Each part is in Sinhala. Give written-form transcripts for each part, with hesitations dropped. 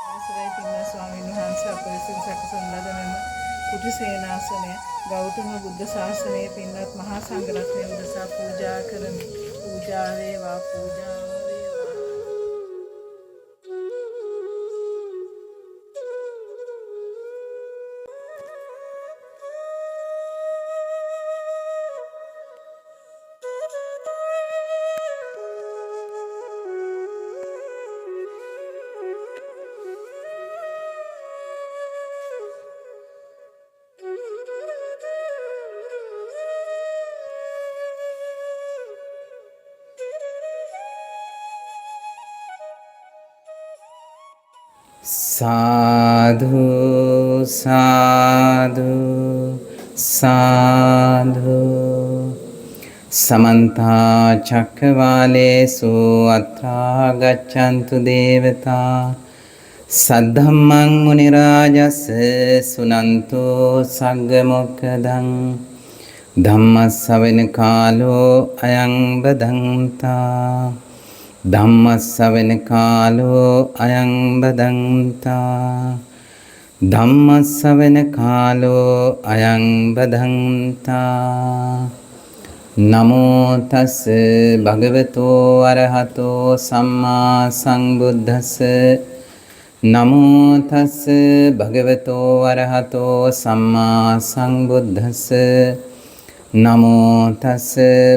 අවසරයි පින්වත් ස්වාමීන් වහන්සේ අප විසින් සැකසන ලද මෙම කුටි සේනාසනය ගෞතම බුද්ධ ශාසනයේ පින්වත් මහා සංඝරත්නය උදෙසා පූජා කරමි. පූජා වේවා පූජා වේවා. साधु साधु साधु समन्ता चक्रवालेषु अत्रा गच्छन्तु देवता सद्धम्मं मुनिराजस्य सुनन्तु सग्गमोक्खदं धम्मस्सवने कालो अयं बदन्ता ධම්මස්සවෙන කාලෝ අයං බදන්තා ධම්මස්සවෙන කාලෝ අයං බදන්තා නමෝ තස් භගවතෝ අරහතෝ සම්මා සම්බුද්දස්ස නමෝ තස් භගවතෝ අරහතෝ සම්මා සම්බුද්දස්ස නමෝ තස්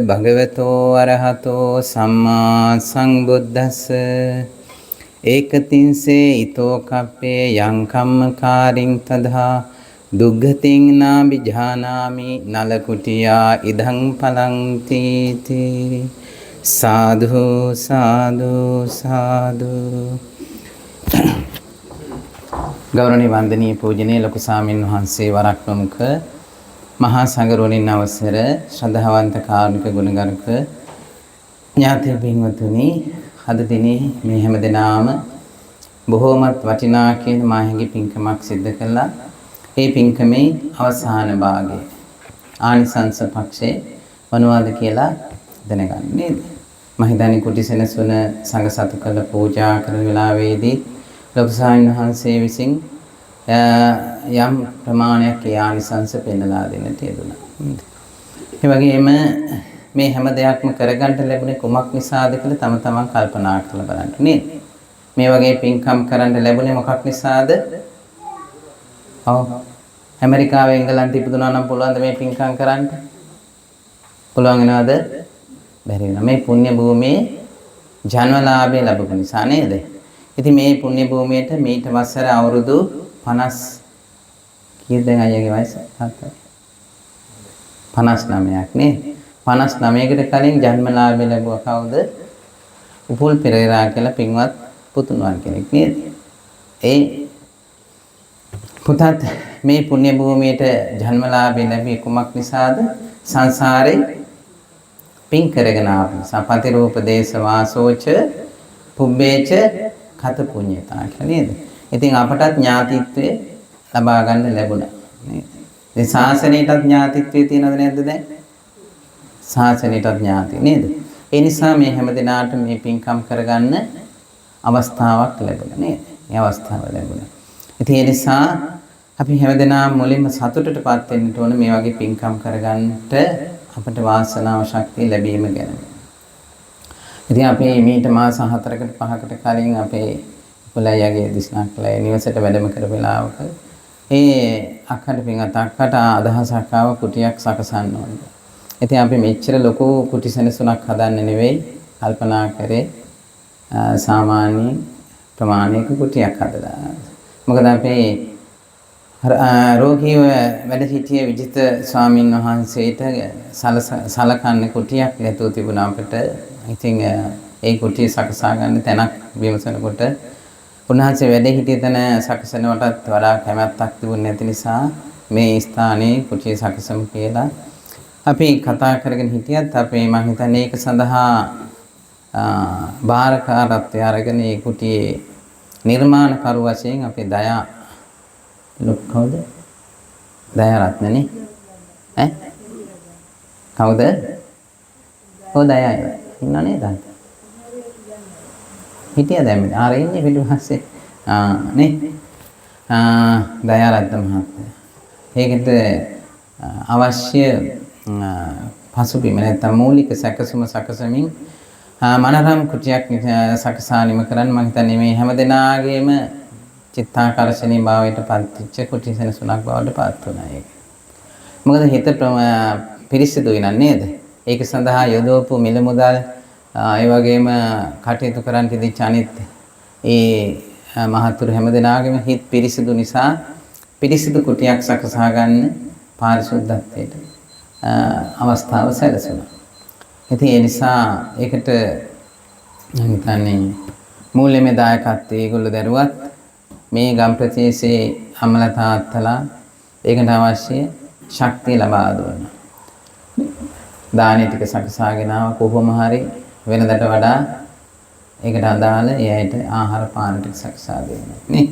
භගවතෝ අරහතෝ සම්මා සංබුද්දස්ස ඒකතින්සේ ඊතෝ කප්පේ යං කම්මකාරින් තදා දුග්ගතින් නාබිජානාමි නලකුටියා ඉදං පලං තීති සාධු සාධු සාධු. ගෞරවනීය වන්දනීය පූජනීය ලොකු ස්වාමීන් වහන්සේ වරක් ප්‍රමුඛ මහා සංඝරෝණින් අවසර ශ්‍රද්ධාවන්ත කාරුණික ගුණගරුක ඥාති පින්වතුනි, අද දිනේ මේ හැම දිනාම බොහෝමත් වටිනා කියන මාහිඟි පින්කමක් සිද්ධ කළා. ඒ පින්කමේ අවසාන භාගයේ ආනිසංස පක්ෂේ මොනවද කියලා දැනගන්න නේද? මම හිතන්නේ කුටි සෙනසුන සංඝ සතු කළ පූජා කරන වෙලාවේදී ලොකු ස්වාමීන් වහන්සේ විසින් යම් ප්‍රමාණයක් ආනිසංස පෙන්නලා දෙන්නට යෙදුණා. ඒ වගේම මේ හැම දෙයක්ම කරගන්න ලැබුණේ කුමක් නිසාද කියලා තම තමන් කල්පනා කරලා බලන්න නේද? මේ වගේ පින්කම් කරන්න ලැබුණේ මොකක් නිසාද? ඔව්. ඇමරිකාවේ එංගලන්තේ ඉපදුනා නම් පුළුවන්ද මේ පින්කම් කරන්න? පුළුවන් වෙනවද? බැරි වෙනවා. මේ පුණ්‍ය භූමියේ ජන්මලාභය ලැබුණ නිසා නේද? ඉතින් මේ පුණ්‍ය භූමියට මීට වසර අවුරුදු 50 කීයද දැන් අයියාගේ වයස? 59ක් නේ. 59කට කලින් ජන්මලාභය ලැබුවා කවුද? උපුල් පෙරේරා කියලා පින්වත් පුතුණුවන් කෙනෙක් නේද? ඒ පුතත් මේ පුණ්‍ය භූමියට ජන්මලාභය ලැබී කුමක් නිසාද? සංසාරේ පින් කරගෙන ආපු නිසා. පතිරූප දේශ වාසෝච පුබ්බේච කත පුඤ්ඤතා කියලා නේද? ඉතින් අපටත් ඥාතිත්වය ලබා ගන්න ලැබුණා නේද? මේ ශාසනයටත් ඥාතිත්වයේ තියෙනවද නැද්ද දැන්? ශාසනයටත් ඥාති නේද? ඒ නිසා මේ හැම දිනාටම මේ පින්කම් කරගන්න අවස්ථාවක් ලැබුණා නේද? මේ අවස්ථාව ලැබුණා. ඉතින් ඒ නිසා අපි හැම දිනාම මුලින්ම සතුටටපත් වෙන්න ඕන මේ වගේ පින්කම් කරගන්නට අපට වාසනාව ශක්තිය ලැබීම ගැන. ඉතින් අපි මීට මාස 4කට 5කට කලින් අපේ පුලයගේ දිස්නාක්ලේ නිවසට වැඩම කර වෙලාවක ඒ අක්කට පින්වත් අක්කට අදහසක් ආව කුටියක් සකසන්න ඕනද. ඉතින් අපි මෙච්චර ලොකු කුටි සෙනසුනක් හදන්න නෙවෙයි කල්පනා කරේ සාමාන්‍ය ප්‍රමාණයක කුටියක් හදලා. මොකද අපේ රෝගීව වැඩ සිටිය විජිත ස්වාමීන් වහන්සේට සලකන්න කුටියක් නැතුව තිබුණා අපිට. ඉතින් ඒ කුටිය සකසා ගන්න තැනක් විමසනකොට උන්වහන්සේ වැඩ හිටිය තැන සකසනවටත් වඩා කැමැත්තක් තිබුණ නැති නිසා මේ ස්ථානයේ කුටිය සකසමු කියලා අපි කතා කරගෙන හිටියත් අපේ මම හිතන්නේ ඒක සඳහා බාරකාරත්වය අරගෙන ඒ කුටියේ නිර්මාණකරු වශයෙන් අපේ දයා කවුද? දයාරත්නනේ ඈ කවුද? ඔව් දයා ඉන්නනේ දැන්. හිටියා දැන් ආර ඉන්නේ පිටුපස්සේ. නේ දයාරත්න මහත්මයා. ඒකට අවශ්‍ය පසුබිම නැත්නම් මූලික සැකසුම සකසමින් මනරම් කුටියක් සකසානිම කරන්න මම හිතන්නේ මේ හැමදෙනාගේම චිත්තාකර්ෂණීය භාවයට පත්වෙච්ච කුටි සෙනසුනක් බවට පත් වුණා ඒක. මොකද හිත පිරිසිදුයි නේද? ඒක සඳහා යොදවපු මිල මුදල් ඒ වගේම කටයුතු කරන් තිබිච්ච අනිත් ඒ මහතුරු හැමදෙනාගේම හිත පිරිසිදු නිසා පිරිසිදු කුටියක් සකසා ගන්න පාරිශුද්ධත්වයට අවස්ථාව සැලසුණා. ඉතින් ඒ නිසා ඒකට මම හිතන්නේ මූල්‍යමය දායකත්වයේ ඒගොල්ලෝ දරුවත් මේ ගම් ප්‍රදේශයේ අම්මලා තාත්තලා ඒකට අවශ්‍ය ශක්තිය ලබා දුන්නා. දානේ ටික සකසාගෙන ආව කොහොම හරි වෙනදට වඩා ඒකට අදාළ ඒ අයට ආහාර පාන ටික සකසා දෙනවා නේ.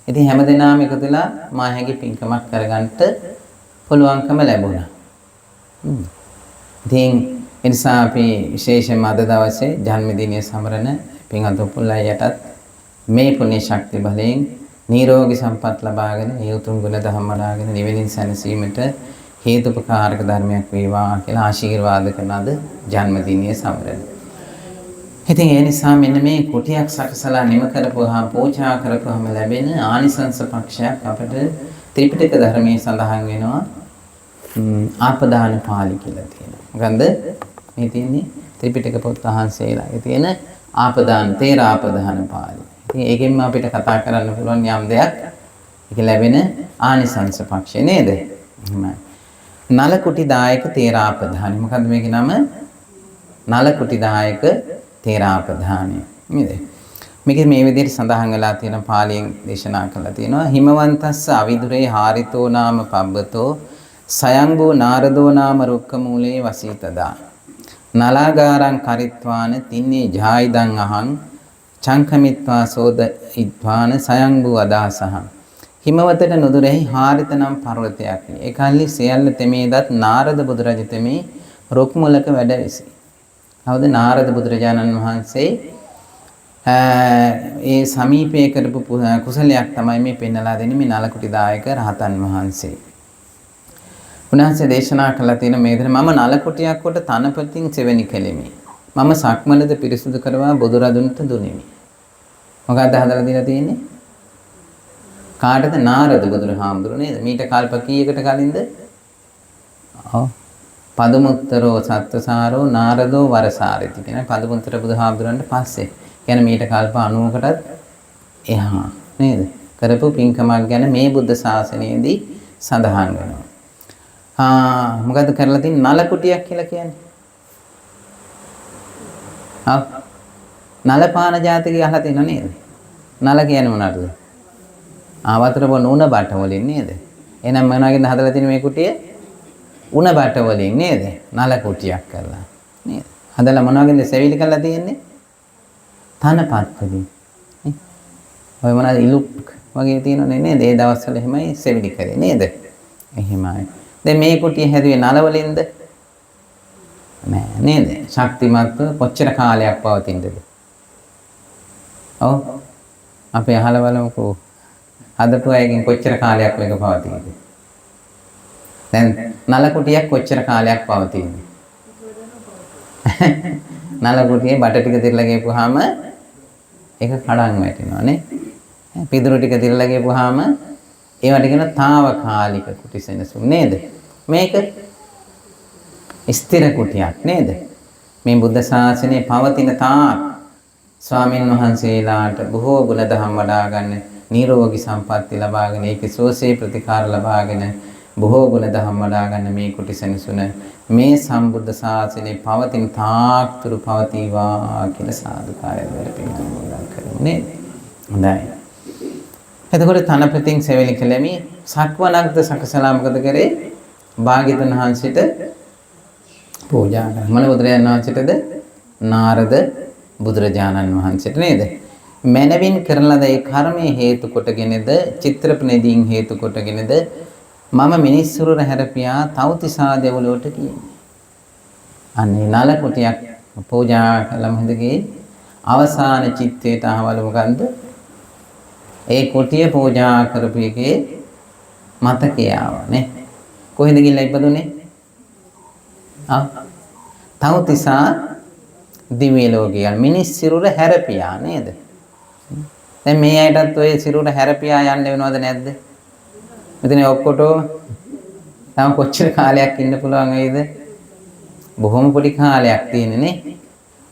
ඉතින් හැමදෙනාම එකතු වෙලා මාහැගේ පින්කමක් කරගන්නට පුළුවන්කම ලැබුණා. ඉතින් ඒ නිසා අපි විශේෂයෙන්ම අද දවසේ ජන්මදිනය සමරන පින්වත් උපුල්ලයටත් මේ පුණ්‍ය ශක්තිය බලයෙන් නිරෝගී සම්පත් ලබාගෙන ඒ උතුම් ගුණ ධර්ම වඩාගෙන නිවෙනින් සැනසීමට හේතුපකාරක ධර්මයක් වේවා කියලා ආශිර්වාද කරන අද ජන්මදිනය සමරන. ඉතින් ඒ නිසා මෙන්න මේ කුටියක් සකසලා නිම කරපුවාම පූජා කරපුවාම ලැබෙන ආනිසංස පක්ෂයක් අපිට ත්‍රිපිටක ධර්මයේ සඳහන් වෙනවා. ආපදාන පාළි කියලා තියෙනවා. මොකන්ද මේ තියෙන්නේ ත්‍රිපිටක පොත් වහන්සේලාගේ තියෙන ආපදාන තේරාපදාන පාළි. ඉතින් ඒකෙන්ම අපිට කතා කරන්න පුළුවන් යම් දෙයක් ඒක ලැබෙන ආනිසංස පක්ෂය නේද? එහෙමයි. නල කුටි දායක තේරාපදානි. මොකද්ද මේකේ නම? නල කුටි දායක තේරාපදානි. නේද? මේකේ මේ විදිහට සඳහන් වෙලා තියෙන පාළියෙන් දේශනා කරලා තියෙනවා. හිමවන්තස්ස අවිදුරේ හාරිතෝ නාම පබ්බතෝ සයංගෝ නාරදෝ නාම රුක්කමූලේ වසීතදා නලාගාරං කරිත්වාන තින්නේ ජායිදං අහං චංකමිත්වා සෝද ඉද්වාන සයංගෝ අදාසහං. හිමවතට නුදුරෙහි හාරිත නම් පර්වතයක්. ඒ කල්ලි සියල්ල තෙමේදත් නාරද බුදුරජ තෙමේ රුක් මුලක වැඩ විසි. හවුද නාරද බුදුරජාණන් වහන්සේ ඒ සමීපයේ කරපු කුසලයක් තමයි මේ පෙන්නලා දෙන්නේ මේ නලකුටි දායක රහතන් වහන්සේ. උන්වහන්සේ දේශනා කළා තියෙන මේ විදිහට මම නලකුටියක් කොට තනපතින් සෙවණි කෙලිමි. මම සක්මනද පිරිසුදු කරවා බුදුරදුන්ට දුනිමි. මොකක්ද හදලා දීලා තියෙන්නේ? කාටද? නාරද බුදුරහාමුදුරු නේද? මීට කල්ප කීයකට කලින්ද? ඔව්. පදමුත්තරෝ සත්වසාරෝ නාරදෝ වරසාරිති කියන පදමුත්තර බුදුහාමුදුරන්ට පස්සේ. කියන්නේ මීට කල්ප 90කටත් එහා නේද? කරපු පින්කමක් ගැන මේ බුද්ධ ශාසනයේදී සඳහන් වෙනවා. මොකද්ද කරලා තියෙන්නේ? නල කුටියක් කියලා කියන්නේ. නලපාන ජාතික අහලා තියෙනව නේද? නල කියන්නේ මොනවද? වතුර බොන උණ බට වලින් නේද? එහෙනම් මොනවාගෙන්ද හදලා තියෙන්නේ මේ කුටිය? උණ බට වලින් නේද? නල කුටියක් කරලා නේද? හදලා මොනවාගෙන්ද සෙවිලි කරලා තියෙන්නේ? තනපත් වලින්. ඔය මොනවාද ඉලුක් වගේ තියෙනවනේ නේද? ඒ දවස්වල එහෙමයි සෙවිලි කරේ නේද? එහෙමයි. දැන් මේ කුටිය හැදුවේ නල වලින්ද? නෑ නේද? ශක්තිමත්ව කොච්චර කාලයක් පවතිනද? ඔව්. අපි අහලා බලමුකෝ. හදපු අයගෙන් කොච්චර කාලයක් මේක පවතිනද? දැන් නල කුටියක් කොච්චර කාලයක් පවතිනද? නල කුටියේ බට ටික දිරලා ගියපුවාම ඒක කඩන් වැටෙනවා නේ. පිදුරු ටික දිරලා ගියපුවාම ඒවට කියන తాවකාලික කුටි සෙනසුන් නේද? මේක ස්ථිර කුටියක් නේද? මේ බුද්ධ ශාසනයේ පවතින තාක් ස්වාමින් වහන්සේලාට බොහෝ ගුණ දහම් වඩා ගන්න නිරෝගී සම්පatti ලබාගෙන ඒකේ සෝසේ ප්‍රතිකාර ලබාගෙන බොහෝ ගුණ දහම් වඩා ගන්න මේ කුටි සෙනසුන මේ සම්බුද්ධ ශාසනයේ පවතින තාක් තුරු පවතිවා කියලා සාදුකාරය දෙලපින්න කරමු නේද? හොඳයි. එතකොට තනපතින් සෙවිලි කළෙමි සක්වනක්ද සකසලා මොකද කරේ? භාග්‍යවතුන් වහන්සේට පූජා කරා. මොන බුදුරජාණන් වහන්සේටද? නාරද බුදුරජාණන් වහන්සේට නේද? මනවින් කරන ලද ඒ කර්මයේ හේතු කොටගෙනද චිත්‍රපනදීන් හේතු කොටගෙනද මම මිනිස්සුර හැරපියා තවතිසා දෙවලුවට කියන්නේ. අනේ නල කුටියක් පූජා කළම හිඳගේ අවසාන චිත්තයට අහවල මොකන්ද? ඒ කුටිය පූජා කරපු එකේ මතකය ආවනේ. කොහෙද ගිහිල්ලා ඉපදුනේ? තවතිසා දිව්‍ය ලෝකයේ මිනිස් සිරුර හැරපියා නේද? දැන් මේ අයටත් ඔය සිරුර හැරපියා යන්න වෙනවද නැද්ද? මෙතන ඔක්කොටම තව කොච්චර කාලයක් ඉන්න පුළුවන් වෙයිද? බොහොම පොඩි කාලයක් තියෙන්නේ නේ.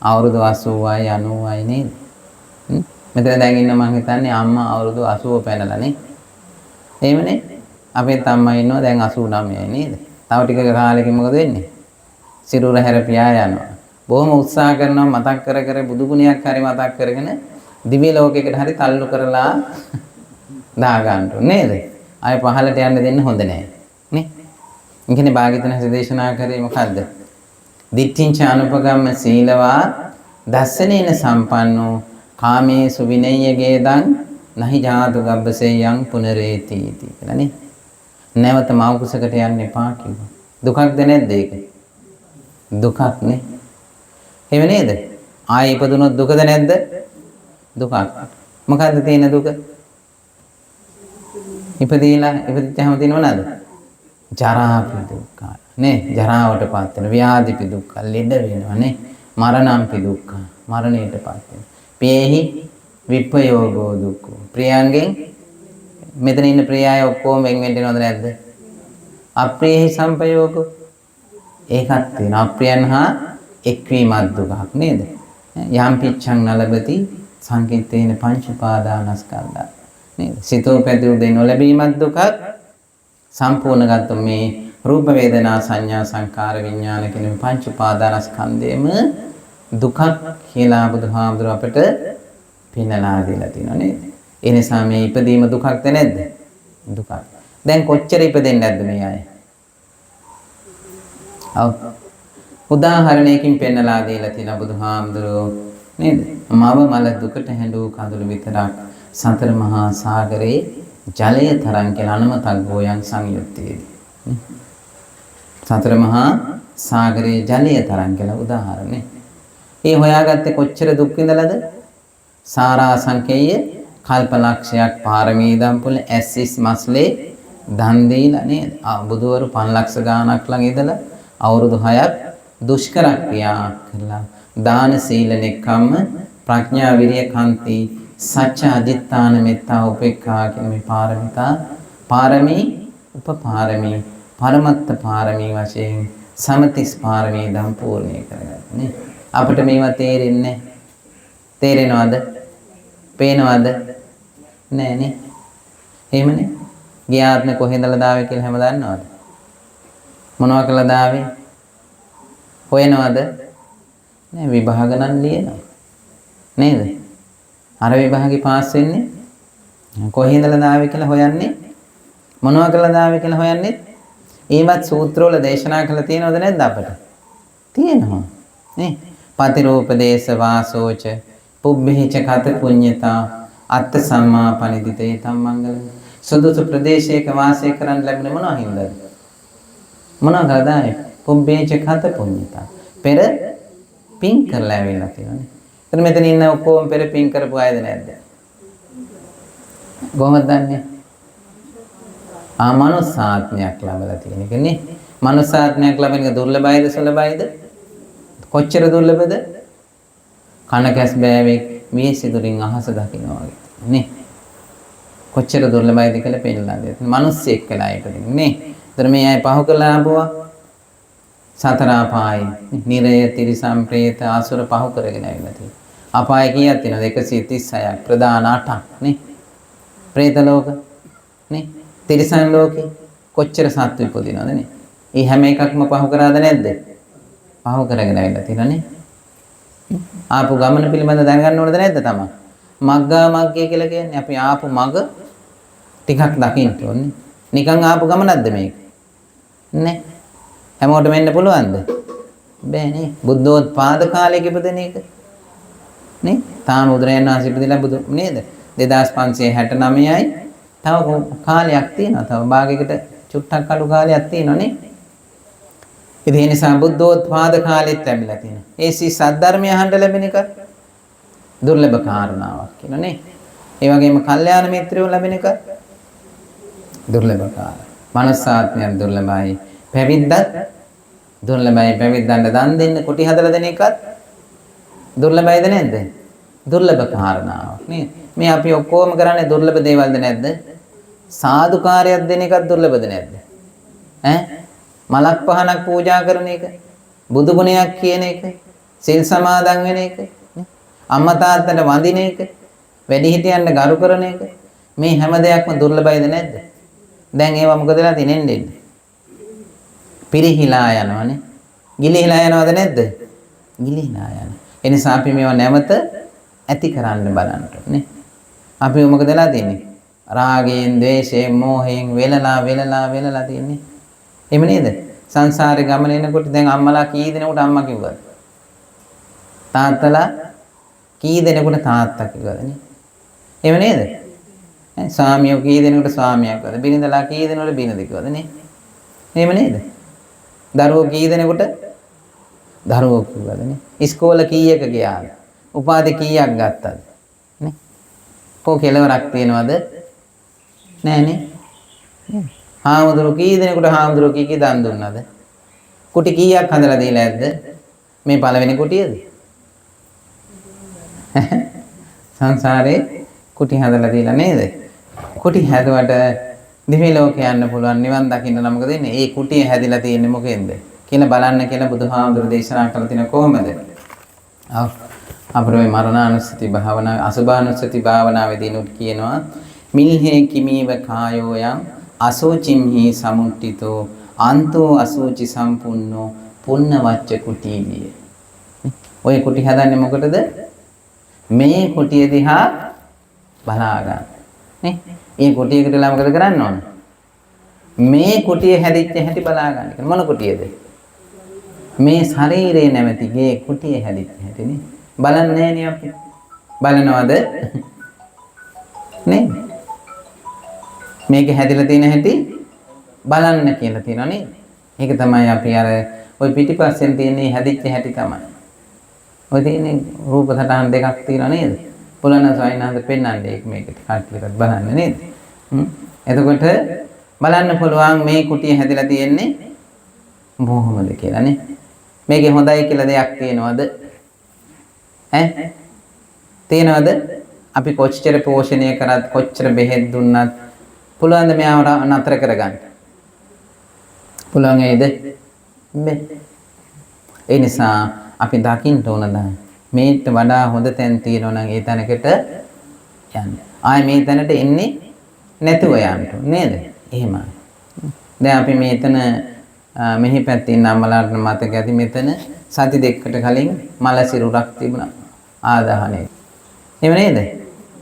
අවුරුදු 80යි 90යි නේද? මෙතන දැන් ඉන්න මං හිතන්නේ අම්මා අවුරුදු 80 පැනලා නේ. එහෙමනේ. අපේ අම්මා ඉන්නවා දැන් 89යි නේද? තව ටික කාලෙකින් මොකද වෙන්නේ? සිරුර හැරපියා යනවා. බොහොම උත්සාහ කරනවා මතක් කර කර බුදු ගුණයක් හරි මතක් කරගෙන දිව්‍ය ලෝකයකට හරි තල්ලු කරලා දා ගන්න නේද? ආය පහලට යන්න දෙන්න හොඳ නැහැ. නේ? ඉන්නේ භාග්‍යවතුන් හසේ දේශනා කරේ මොකද්ද? දිට්ඨිංච අනුපගම්ම සීලවා දස්සනේන සම්පන්නෝ කාමේසු විනය්‍ය ගේදං නහි ජාතු ගබ්බසේයං පුනරේති කියලා නේ. නැවත මව කුසකට යන්න එපා කිව්වා. දුකක්ද නැද්ද ඒක? දුකක් නේ. එහෙම නේද? ආයෙ ඉපදුනොත් දුකද නැද්ද? දුකක්. මොකද්ද තියෙන දුක? ඉපදිච්චාම තියෙනව නේද? ජරාපි දුක්ඛ. නේ ජරාවටපත් වෙන ව්‍යාධිපි දුක්ඛ ලෙඩ වෙනවා නේ. මරණම්පි දුක්ඛ මරණයටපත් වෙනවා. පියේහි විප්පයෝගෝ දුක්ඛ. ප්‍රියංගෙන් මෙතන ඉන්න ප්‍රිය අය ඔක්කොම වෙන් වෙන්නවද නැද්ද? අප්‍රියෙහි සංපයෝගෝ ඒකත් තියෙනවා. අප්‍රියන් හා එක්වීමත් දුකක් නේද? යම් පිච්ඡං නලබති සංකිට්ඨේන පංච උපාදානස්කන්ධා නේද? සිතෝ පැතුම් දෙන්න ලැබීමත් දුකක්. සම්පූර්ණ ගත්තොත් මේ රූප වේදනා සංඥා සංකාර විඥාන කියන පංච උපාදානස්කන්ධයම දුකක් කියලා බුදුහාමුදුර අපට පිනලා දීලා තියෙනවා නේද? ඒ නිසා මේ ඉපදීම දුකක්ද නැද්ද? දුකක්. දැන් කොච්චර ඉපදෙන්නේ නැද්ද මේ අය? උදාහරණයකින් පෙන්නලා දීලා තියෙන බුදුහාමුදුරෝ නේද? මව මල දුකට හැඬු කඳුළු විතරක් සතර මහා සාගරේ ජලය තරම් කියලා අනමතක් ගෝයන් සංයුත්තේදී. සතර මහා සාගරේ ජලය තරම් කියලා උදාහරණේ. ඒ හොයාගත්තේ කොච්චර දුක් විඳලාද? සාරා සංකේය කල්පලක්ෂයක් පාරමී දම්පුල ඇස්සිස් මස්ලේ දන් දීලා නේද? බුදුවරු 5 ලක්ෂ ගාණක් ළඟ ඉඳලා අවුරුදු 6ක් දුෂ්කර ක්‍රියා කළා. දාන සීල නෙක්ඛම්ම ප්‍රඥා විරිය කාන්ති සච්ච අදිත්තාන මෙත්තා උපේක්ඛා කියන මේ පාරමී උපපාරමී පරමත්ත පාරමී වශයෙන් සමතිස් පාරමී දම් පූර්ණේ කරගත්තා නේ. අපිට මේවා තේරෙන්නේ තේරෙනවද? පේනවද? නෑ නේ. එහෙමනේ. ගියාත්ම කොහෙන්දලා දාවේ කියලා හැම දන්නවද? මොනවා කළා දාවේ? හොයනවද? නෑ විභාග නම් ලියනවා. නේද? අර විභාගේ පාස් වෙන්නේ කොහෙන්දලා දාවේ කියලා හොයන්නේ. මොනවා කළා දාවේ කියලා හොයන්නේ. ඒවත් සූත්‍රවල දේශනා කරලා තියෙනවද නැද්ද අපට? තියෙනවා. නේ? පතිරෝපදේශ වාසෝච පුබ්බේච කත පුඤ්ඤතා අත්ථ සම්මා පනිදිතේ තම්මංගල. සුදුසු ප්‍රදේශයක වාසය කරන්න ලැබෙන මොනවා හින්දාද? මොනවා කරදානේ? පුබ්බේච කත පුඤ්ඤතා. පෙර පින් කරලා ඇවිල්ලා තියෙනවානේ. එතන මෙතන ඉන්න ඔක්කොම පෙර පින් කරපු අයද නැද්ද? කොහොමද දන්නේ? මනුස්සාත්මයක් ලැබලා තියෙන එක නේ. මනුස්සාත්මයක් ලැබෙන එක දුර්ලභයිද සුලභයිද? කොච්චර දුර්ලභද? කන කැස් බෑවෙක් මේ සිදුරින් අහස දකින්නවා වගේ නේ. කොච්චර දුර්ලභයිද කියලා පෙන්නලා දෙන්න. මිනිස්සෙක් කියලා ඉපදින්නේ නේ. ඒතර මේ අය පහු කළා ආපුවා සතර අපායි, නිරය, තිරිසන්, പ്രേත, ආසුර පහු කරගෙන ආවිලා තියෙනවා. අපාය කීයක් තියෙනවද? 136ක්. ප්‍රධාන 8ක් නේ. പ്രേත ලෝක නේ. තිරිසන් ලෝකේ කොච්චර සත්තු ඉපදිනවද නේ? ඒ හැම එකක්ම පහු කරාද නැද්ද? පහු කරගෙන ආවිලා තියෙනවා නේ. ආපු ගමන පිළිබඳ දැනගන්න ඕනද නැද්ද තමයි? මග්ගා මග්ගය කියලා කියන්නේ අපි ආපු මග ටිකක් දකින්න ඕනේ. නිකන් ආපු ගමනක්ද මේක? නේ. හැමෝටම එන්න පුළුවන්ද? බෑ නේ. බුද්ධෝත්පාද කාලයක ඉපදෙන එක. නේ? තාම උදරයන් ආසි ඉපදෙලා බුදු නේද? 2569යි. තව කාලයක් තියෙනවා. තව භාගයකට චුට්ටක් අඩු කාලයක් තියෙනවා නේ. ඉතින් ඒ නිසා බුද්ධෝත්පාද කාලෙත් ලැබිලා තියෙනවා. ඒ සී සද්ධර්මය අහන්න ලැබෙන එක දුර්ලභ කාරණාවක් කියලා නේ. ඒ වගේම කල්යාණ මිත්‍රයෝ ලැබෙන එක දුර්ලභ කාලය. මනුස්සාත්මයක් දුර්ලභයි. පැවිද්දත් දුර්ලභයි. පැවිද්දන්ට දන් දෙන්න කුටි හදලා දෙන එකත් දුර්ලභයිද නැද්ද? දුර්ලභ කාරණාවක් නේද? මේ අපි ඔක්කොම කරන්නේ දුර්ලභ දේවල්ද නැද්ද? සාදුකාරයක් දෙන එකත් දුර්ලභද නැද්ද? මලක් පහනක් පූජා කරන එක, බුදු ගුණයක් කියන එක, සිල් සමාදන් වෙන එක, අම්මා තාත්තට වඳින එක, වැඩිහිටියන්ට ගරු කරන එක, මේ හැම දෙයක්ම දුර්ලභයිද නැද්ද? දැන් ඒවා මොකද වෙලා තියෙන්නේ? පිරිහිලා යනවනේ. ගිලිහිලා යනවද නැද්ද? ගිලිහිලා යනවා. ඒ නිසා අපි මේවා නැවත ඇති කරන්න බලන්න ඕනේ. අපි මොකද වෙලා තියෙන්නේ? රාගයෙන්, ද්වේෂයෙන්, මෝහයෙන් වෙලලා තියෙන්නේ. එහෙම නේද? සංසාරේ ගමන එනකොට දැන් අම්මලා කී දෙනෙකුට අම්මා කිව්වද? තාත්තලා කී දෙනෙකුට තාත්තා කිව්වද නේ? එහෙම නේද? ස්වාමියෝ කී දෙනෙකුට ස්වාමියා කිව්වද? බිරිඳලා කී දෙනෙකුට බිරිඳ කිව්වද නේ? එහෙම නේද? දරුවෝ කී දෙනෙකුට දරුවෝ කිව්වද නේ? ඉස්කෝලේ කීයක ගියාද? උපාධි කීයක් ගත්තද? නේ? කො කෙලවරක් තියනවද? නෑ නේ. හාමුදුරුවෝ කී දෙනෙකුට හාමුදුරුවෝ කී දන් දුන්නද? කුටි කීයක් හදලා දීලා ඇද්ද? මේ පළවෙනි කුටියද? සංසාරේ කුටි හදලා දීලා නේද? කුටි හැදුවට දිවි ලෝකේ යන්න පුළුවන් නිවන් දකින්න නම් මොකද වෙන්නේ? ඒ කුටිය හැදිලා තියෙන්නේ මොකෙන්ද? කියලා බලන්න කියලා බුදුහාමුදුරු දේශනා කළ තින කොහමද? අපේ මරණානුස්සති භාවනාව, අසුභානුස්සති භාවනාවේදී නුත් කියනවා මිල්හේ කිමීව කායෝ යං අසෝචිම්හි සමුට්ඨිතෝ අන්තෝ අසෝචි සම්පුන්නෝ පුන්නවච්ච කුටීවිය. ඔය කුටි හදන්නේ මොකටද? මේ කුටිය දිහා බලා ගන්න. නේ? මේ කුටියකටලා මොකද කරන්න ඕන? මේ කුටිය හැදිච්ච හැටි බලා ගන්න. මොන කුටියද? මේ ශරීරේ නැමැති ගේ කුටිය හැදිච්ච හැටි නේ. බලන්නේ නේ අපි. බලනවද? නේ? මේක හැදිලා තියෙන හැටි බලන්න කියලා තියෙනවා නේද? ඒක තමයි අපි අර ওই පිටිපස්සෙන් තියෙන හැදිච්ච හැටි තමයි. ඔය තියෙන රූප සටහන් දෙකක් තියෙනවා නේද? පුලන සයින්හන්ද පෙන්වන්නේ ඒක මේකට කට්ටියට බලන්න නේද? එතකොට බලන්න පුළුවන් මේ කුටිය හැදිලා තියෙන්නේ මොහොමද කියලා නේ. මේකේ හොඳයි කියලා දෙයක් තියෙනවද? තියෙනවද? අපි කොච්චර පෝෂණය කරත් කොච්චර බෙහෙත් දුන්නත් පුළුවන් ද මෙයාව නතර කරගන්න? පුළුවන් නේද? ඒ නිසා අපි දකින්න ඕන දා මේට වඩා හොඳ තැන් තියෙනවා නම් ඒ තැනකට යන්න. ආයේ මේ තැනට එන්නේ නැතුව යන්න නේද? එහෙමයි. දැන් අපි මෙතන මෙහි පැත්තේ ඉන්න අම්මලාට මතක ඇති මෙතන සති දෙකකට කලින් මල සිරුරක් තිබුණා ආදාහනේ. එහෙම නේද?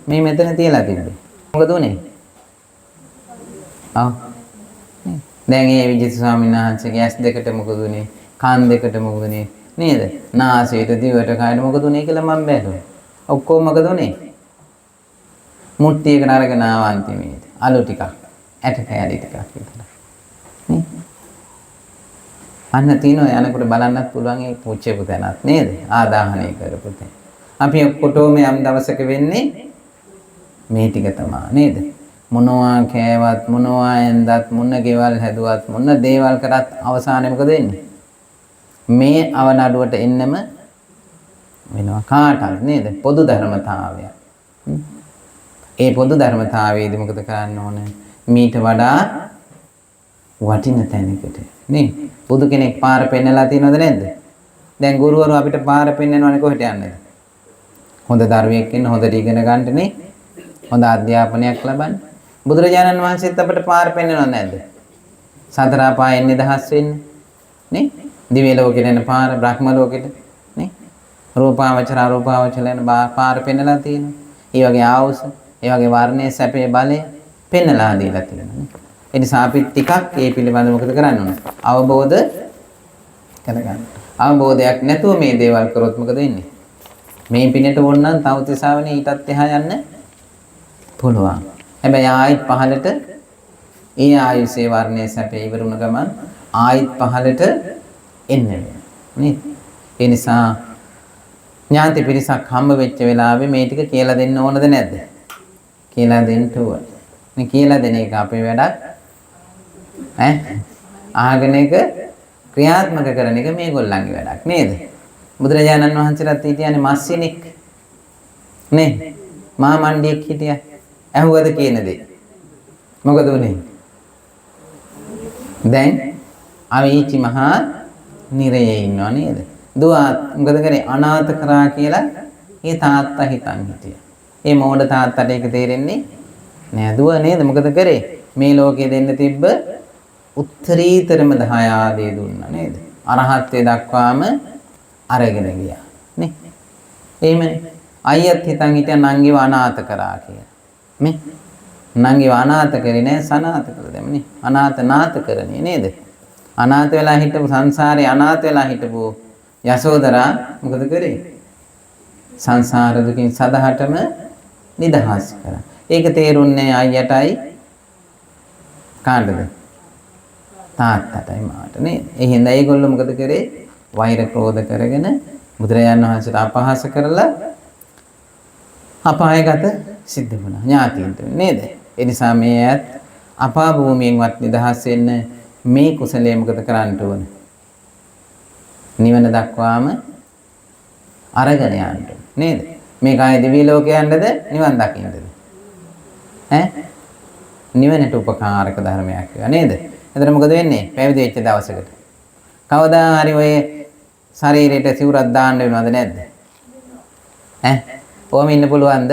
මේ මෙතන තියලා තිබ්බේ. මොකද උනේ? දැන් මේ විජිත ස්වාමීන් වහන්සේගේ ඇස් දෙකට මොකද උනේ? කන් දෙකට මොකද උනේ? නේද? නාසයට දිවට කයට මොකද උනේ කියලා මම බැලුවා. ඔක්කොම මොකද උනේ? මුට්ටියකට අරගෙන ආවන්තිමේට අලු ටිකක් ඇට කෑලි ටිකක් විතර. නේ? අන්න තිනෝ යනකොට බලන්නත් පුළුවන් ඒ පුච්චේපු තැනක් නේද? ආදාහනය කරපු තැන. අපි ඔක්කොටම යම් දවසක වෙන්නේ මේ ටික තමයි නේද? මොනවා කෑවත් මොනවා ඇඳත් මොන ගෙවල් හැදුවත් මොන දේවල් කරත් අවසානයේ මොකද වෙන්නේ? මේ අවනඩුවට එන්නම වෙනවා කාටවත් නේද? පොදු ධර්මතාවය. ඒ පොදු ධර්මතාවයේදී මොකද කරන්න ඕන? මීට වඩා වටින තැනකට නේ. බුදු කෙනෙක් පාර පෙන්නලා තියෙනවද නැද්ද? දැන් ගුරුවරු අපිට පාර පෙන්නනවනේ කොහෙට යන්නද? හොඳ දරුවෙක් ඉන්න හොඳට ඉගෙන ගන්නට නේ. හොඳ අධ්‍යාපනයක් ලබන්න. බුදුරජාණන් වහන්සේත් අපිට පාර පෙන්නනවද නැද්ද? සතර අපායෙන් නිදහස් වෙන්න නේ. දිව්‍ය ලෝකෙට යන පාර, බ්‍රහ්ම ලෝකෙට නේ. රූපාවචර අරූපාවචර යන පාර පෙන්නලා තියෙනවා. ඒ වගේ ආවුස, ඒ වගේ වර්ණයේ සැපේ බලය පෙන්නලා දීලා තියෙනවා. ඒ නිසා අපි ටිකක් ඒ පිළිබඳව මොකද කරන්න ඕන? අවබෝධ කරගන්න. අවබෝධයක් නැතුව මේ දේවල් කරොත් මොකද වෙන්නේ? මේ පිනට ඕන නම් තව තිසාවනේ ඊටත් එහා යන්න පුළුවන්. හැබැයි ආයිත් පහලට ඒ ආයුසේ වර්ණයේ සැපේ ඉවරුණ ගමන් ආයිත් පහලට එන්න වෙනවා. ඒ නිසා ඥාති පිරිසක් හම්බ වෙච්ච වෙලාවේ මේ ටික කියලා දෙන්න ඕනද නැද්ද? කියලා දෙන්න ඕන. මේ කියලා දෙන එක අපේ වැඩක්. ආගෙන එක ක්‍රියාත්මක කරන එක මේගොල්ලන්ගේ වැඩක් නේද? බුදුරජාණන් වහන්සේලාත් හිටියනේ මස්සිනෙක් නේ. මහා මණ්ඩියෙක් හිටියා. ඇහුවද කියන දේ? මොකද උනේ? දැන් අවීචි මහා නිරයේ ඉන්නව නේද? දුව මොකද කරේ? අනාථ කරා කියලා ඒ තාත්තා හිතන් හිටියා. ඒ මෝඩ තාත්තට ඒක තේරෙන්නේ නෑ. දුව නේද මොකද කරේ? මේ ලෝකේ දෙන්න තිබ්බ උත්තරීතරම දහයාදේ දුන්නා නේද? අරහත්ත්වයට දක්වාම අරගෙන ගියා නේ. එහෙමනේ. අයියත් හිතන් හිටියා නංගිව අනාථ කරා කියලා. මේ නංගිව අනාථ කරේ නෑ සනාථ කළා දැම්මනේ. අනාථ නාථ කරන්නේ නේද? අනාථ වෙලා හිටපු සංසාරේ අනාථ වෙලා හිටපු යසෝදරා මොකද කරේ? සංසාර දුකින් සදහටම නිදහස් කරා. ඒක තේරුන්නේ අයියටයි කාටද? තාත්තටයි මාට නේද? ඒ හින්දා ඒගොල්ලෝ මොකද කරේ? වෛර ක්‍රෝධ කරගෙන බුදුරජාණන් වහන්සේට අපහාස කරලා අපායගත සිද්ධ වුණා. ඥාතීන්ට නේද? ඒ නිසා මේ ඈත් අපා භූමියෙන්වත් නිදහස් වෙන්න මේ කුසලයේ මොකද කරන්න ඕන? නිවන දක්වාම අරගෙන යන්න නේද? මේ කාය දිවි ලෝකේ යන්නද නිවන් දකින්නද? නිවනට උපකාරක ධර්මයක් වේවා නේද? එතන මොකද වෙන්නේ? පැවිදි වෙච්ච දවසකට. කවදා හරි ඔය ශරීරයට සිවුරක් දාන්න වෙනවද නැද්ද? කොහොම ඉන්න පුළුවන්ද?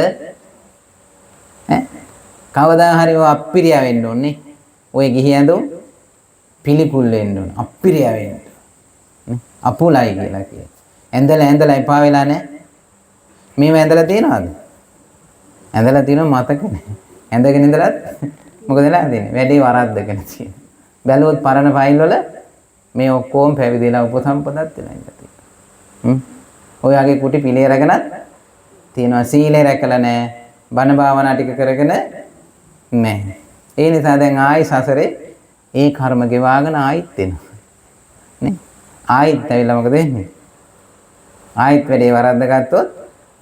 කවදා හරි ඔය අප්පිරියා වෙන්න ඕනේ. ඔය ගිහි ඇඳුම් පිළිකුල් වෙන්න ඕන. අප්පිරියා වෙන්න. අපුලයි කියලා කියයි. ඇඳලා එපා වෙලා නැහැ. මේව ඇඳලා තියනවද? ඇඳලා තියෙනව මතක නැහැ. ඇඳගෙන ඉඳලත් මොකද වෙලා තියෙන්නේ? වැඩේ වරද්දගෙන තියෙනවා. බැලුවොත් පරණ ෆයිල් වල මේ ඔක්කොම පැවිදිලා උපසම්පදත් වෙලා ඉඳලා ඔයගේ කුටි පිළි අරගෙනත් තියෙනවා. සීලය රැකලා නැහැ. බණ භාවනා ටික කරගෙන නැහැ. ඒ නිසා දැන් ආයි සසරේ ඒ කර්ම ගෙවාගෙන ආයිත් එනවා. නේ? ආයිත් ඇවිල්ලා මොකද වෙන්නේ? ආයිත් වැඩේ වරද්ද ගත්තොත්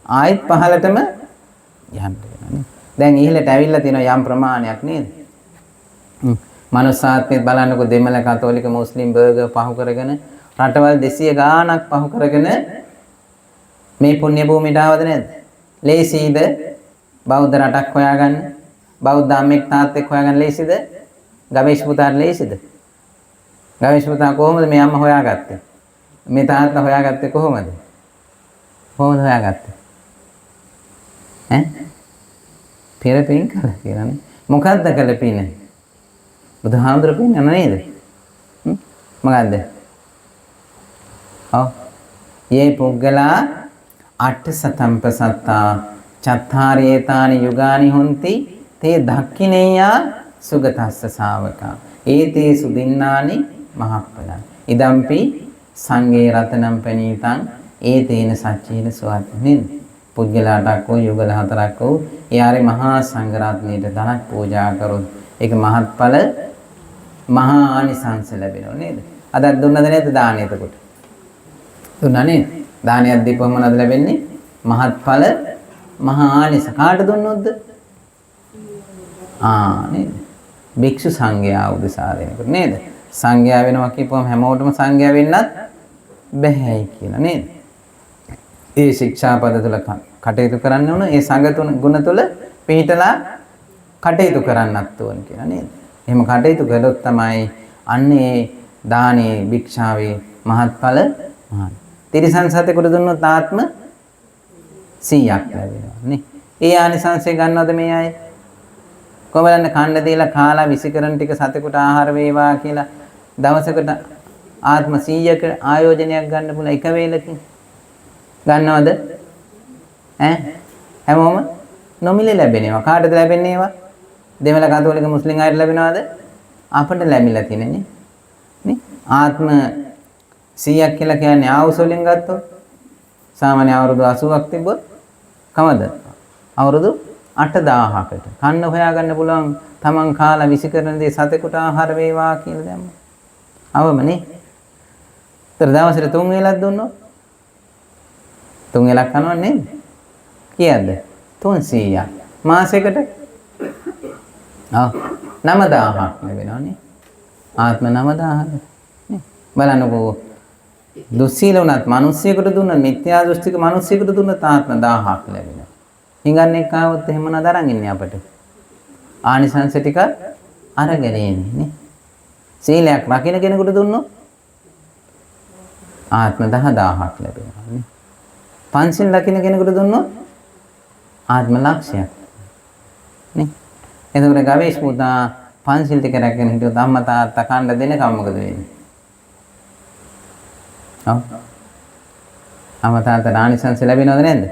ආයිත් පහලටම යන්න වෙනවා නේ. දැන් ඉහළට ඇවිල්ලා තියෙනවා යම් ප්‍රමාණයක් නේද? මනුස්සාත්මෙත් බලන්නකො දෙමළ කතෝලික මුස්ලිම් බර්ගර් පහු කරගෙන රටවල් 200 ගාණක් පහු කරගෙන මේ පුණ්‍ය භූමියට ආවද නැද්ද? ලේසිද බෞද්ධ රටක් හොයාගන්න? බෞද්ධ අම්මෙක් තාත්තෙක් හොයාගන්න ලේසිද? ගවේෂ පුතාට ලේසිද? ගවේෂ පුතා කොහොමද මේ අම්මා හොයාගත්තේ? මේ තාත්තා හොයාගත්තේ කොහොමද? කොහොමද හොයාගත්තේ? පෙර පින් කළා කියලානේ. මොකද්ද කළ පින? බුදුහාමුදුර පින් නේද? මොකද්ද? යේ පුග්ගලා අට සතම්පසත්තා චත්තාරේතානි යුගානි හොಂತಿ තේ දක්ඛිනේයා සුගතස්ස ශාවකා ඒතේ සුදින්නානි මහප්පලං ඉදම්පි සංගේ රතනම් පනීතං ඒතේන සච්චේන සුවත්නින් පුද්ගලයාටක් වූ යුගල හතරක් වූ යාරේ මහා සංඝරත්නයට ධනක් පූජා කරොත් ඒක මහත්ඵල මහා ආනිසංස ලැබෙනවා නේද? අදත් දුන්නද නැද්ද දානෙ එතකොට? දුන්නා නේද? දානයක් දීපුවම මොනවද ලැබෙන්නේ? මහත්ඵල මහා ආනිස. කාට දුන්නොත්ද? නේද? භික්ෂු සංඝයා උදෙසා දෙනකොට නේද? සංඝයා වෙනවා කියපුවම හැමෝටම සංඝයා වෙන්නත් බැහැයි කියලා නේද? ඒ ශික්ෂාපද තුල කටයුතු කරන්න ඕන. ඒ සංඝ තුන ගුණ තුල පිළිතලා කටයුතු කරන්නත් ඕන කියලා නේද? එහෙම කටයුතු කළොත් තමයි අන්නේ දානේ භික්ෂාවේ මහත්ඵල මහාන. තිරිසන් සතෙකුට දුන්නොත් ආත්ම 100ක් ලැබෙනවා නේ. ඒ ආනිසංසය ගන්නවද මේ අය? කොහොමද කන්න දීලා කාලා විසිකරන ටික සතෙකුට ආහාර වේවා කියලා දවසකට ආත්ම 100ක ආයෝජනයක් ගන්න පුළුවන් එක වේලකින්. ගන්නවද? හැමෝම නොමිලේ ලැබෙනවා. කාටද ලැබෙන්නේ ඒවා? දෙමළ කතෝලික මුස්ලිම් අයට ලැබෙනවද? අපිට ලැබිලා තියෙන්නේ නේ. ආත්ම 100ක් කියලා කියන්නේ ආවුස වලින් ගත්තොත් සාමාන්‍ය අවුරුදු 80ක් තිබ්බොත් කවද? අවුරුදු 8000කට. කන්න හොයාගන්න පුළුවන් තමන් කාලා විසි කරන දේ සතෙකුට ආහාර වේවා කියලා දැම්ම. අවමනේ. ඒතර දවසට 3 වේලක් දුන්නොත් 3 වේලක් කනවන්නේ නේද? කීයද? 300ක්. මාසෙකට ආ 9000ක් ලැබෙනවනේ. ආත්ම 9000 නේ. බලන්නකෝ දුස්සීල වුණත් මිනිස්සෙකුට දුන්නත් මිත්‍යා දෘෂ්ටික මිනිස්සෙකුට දුන්නත් ආත්ම 1000ක් ලැබෙනවා. හිඟන්නේ කාවොත් එහෙම මොනවද අරන් ඉන්නේ අපිට? ආනිසංස ටික අරගෙන ඉන්නේ නේ. සීලයක් රකින්න කෙනෙකුට දුන්නොත් ආත්ම 10000ක් ලැබෙනවා නේ. පංචශීල රකින්න කෙනෙකුට දුන්නොත් ආත්ම ලක්ෂයක් නේ. එතකොට ගවේෂ් පුතා පංචශීල ටික රැකගෙන හිටියොත් අම්මා තාත්තා කන්න දෙනකම් මොකද වෙන්නේ? ඔව්. අම්මා තාත්තා ආනිසංස ලැබෙනවද නැද්ද?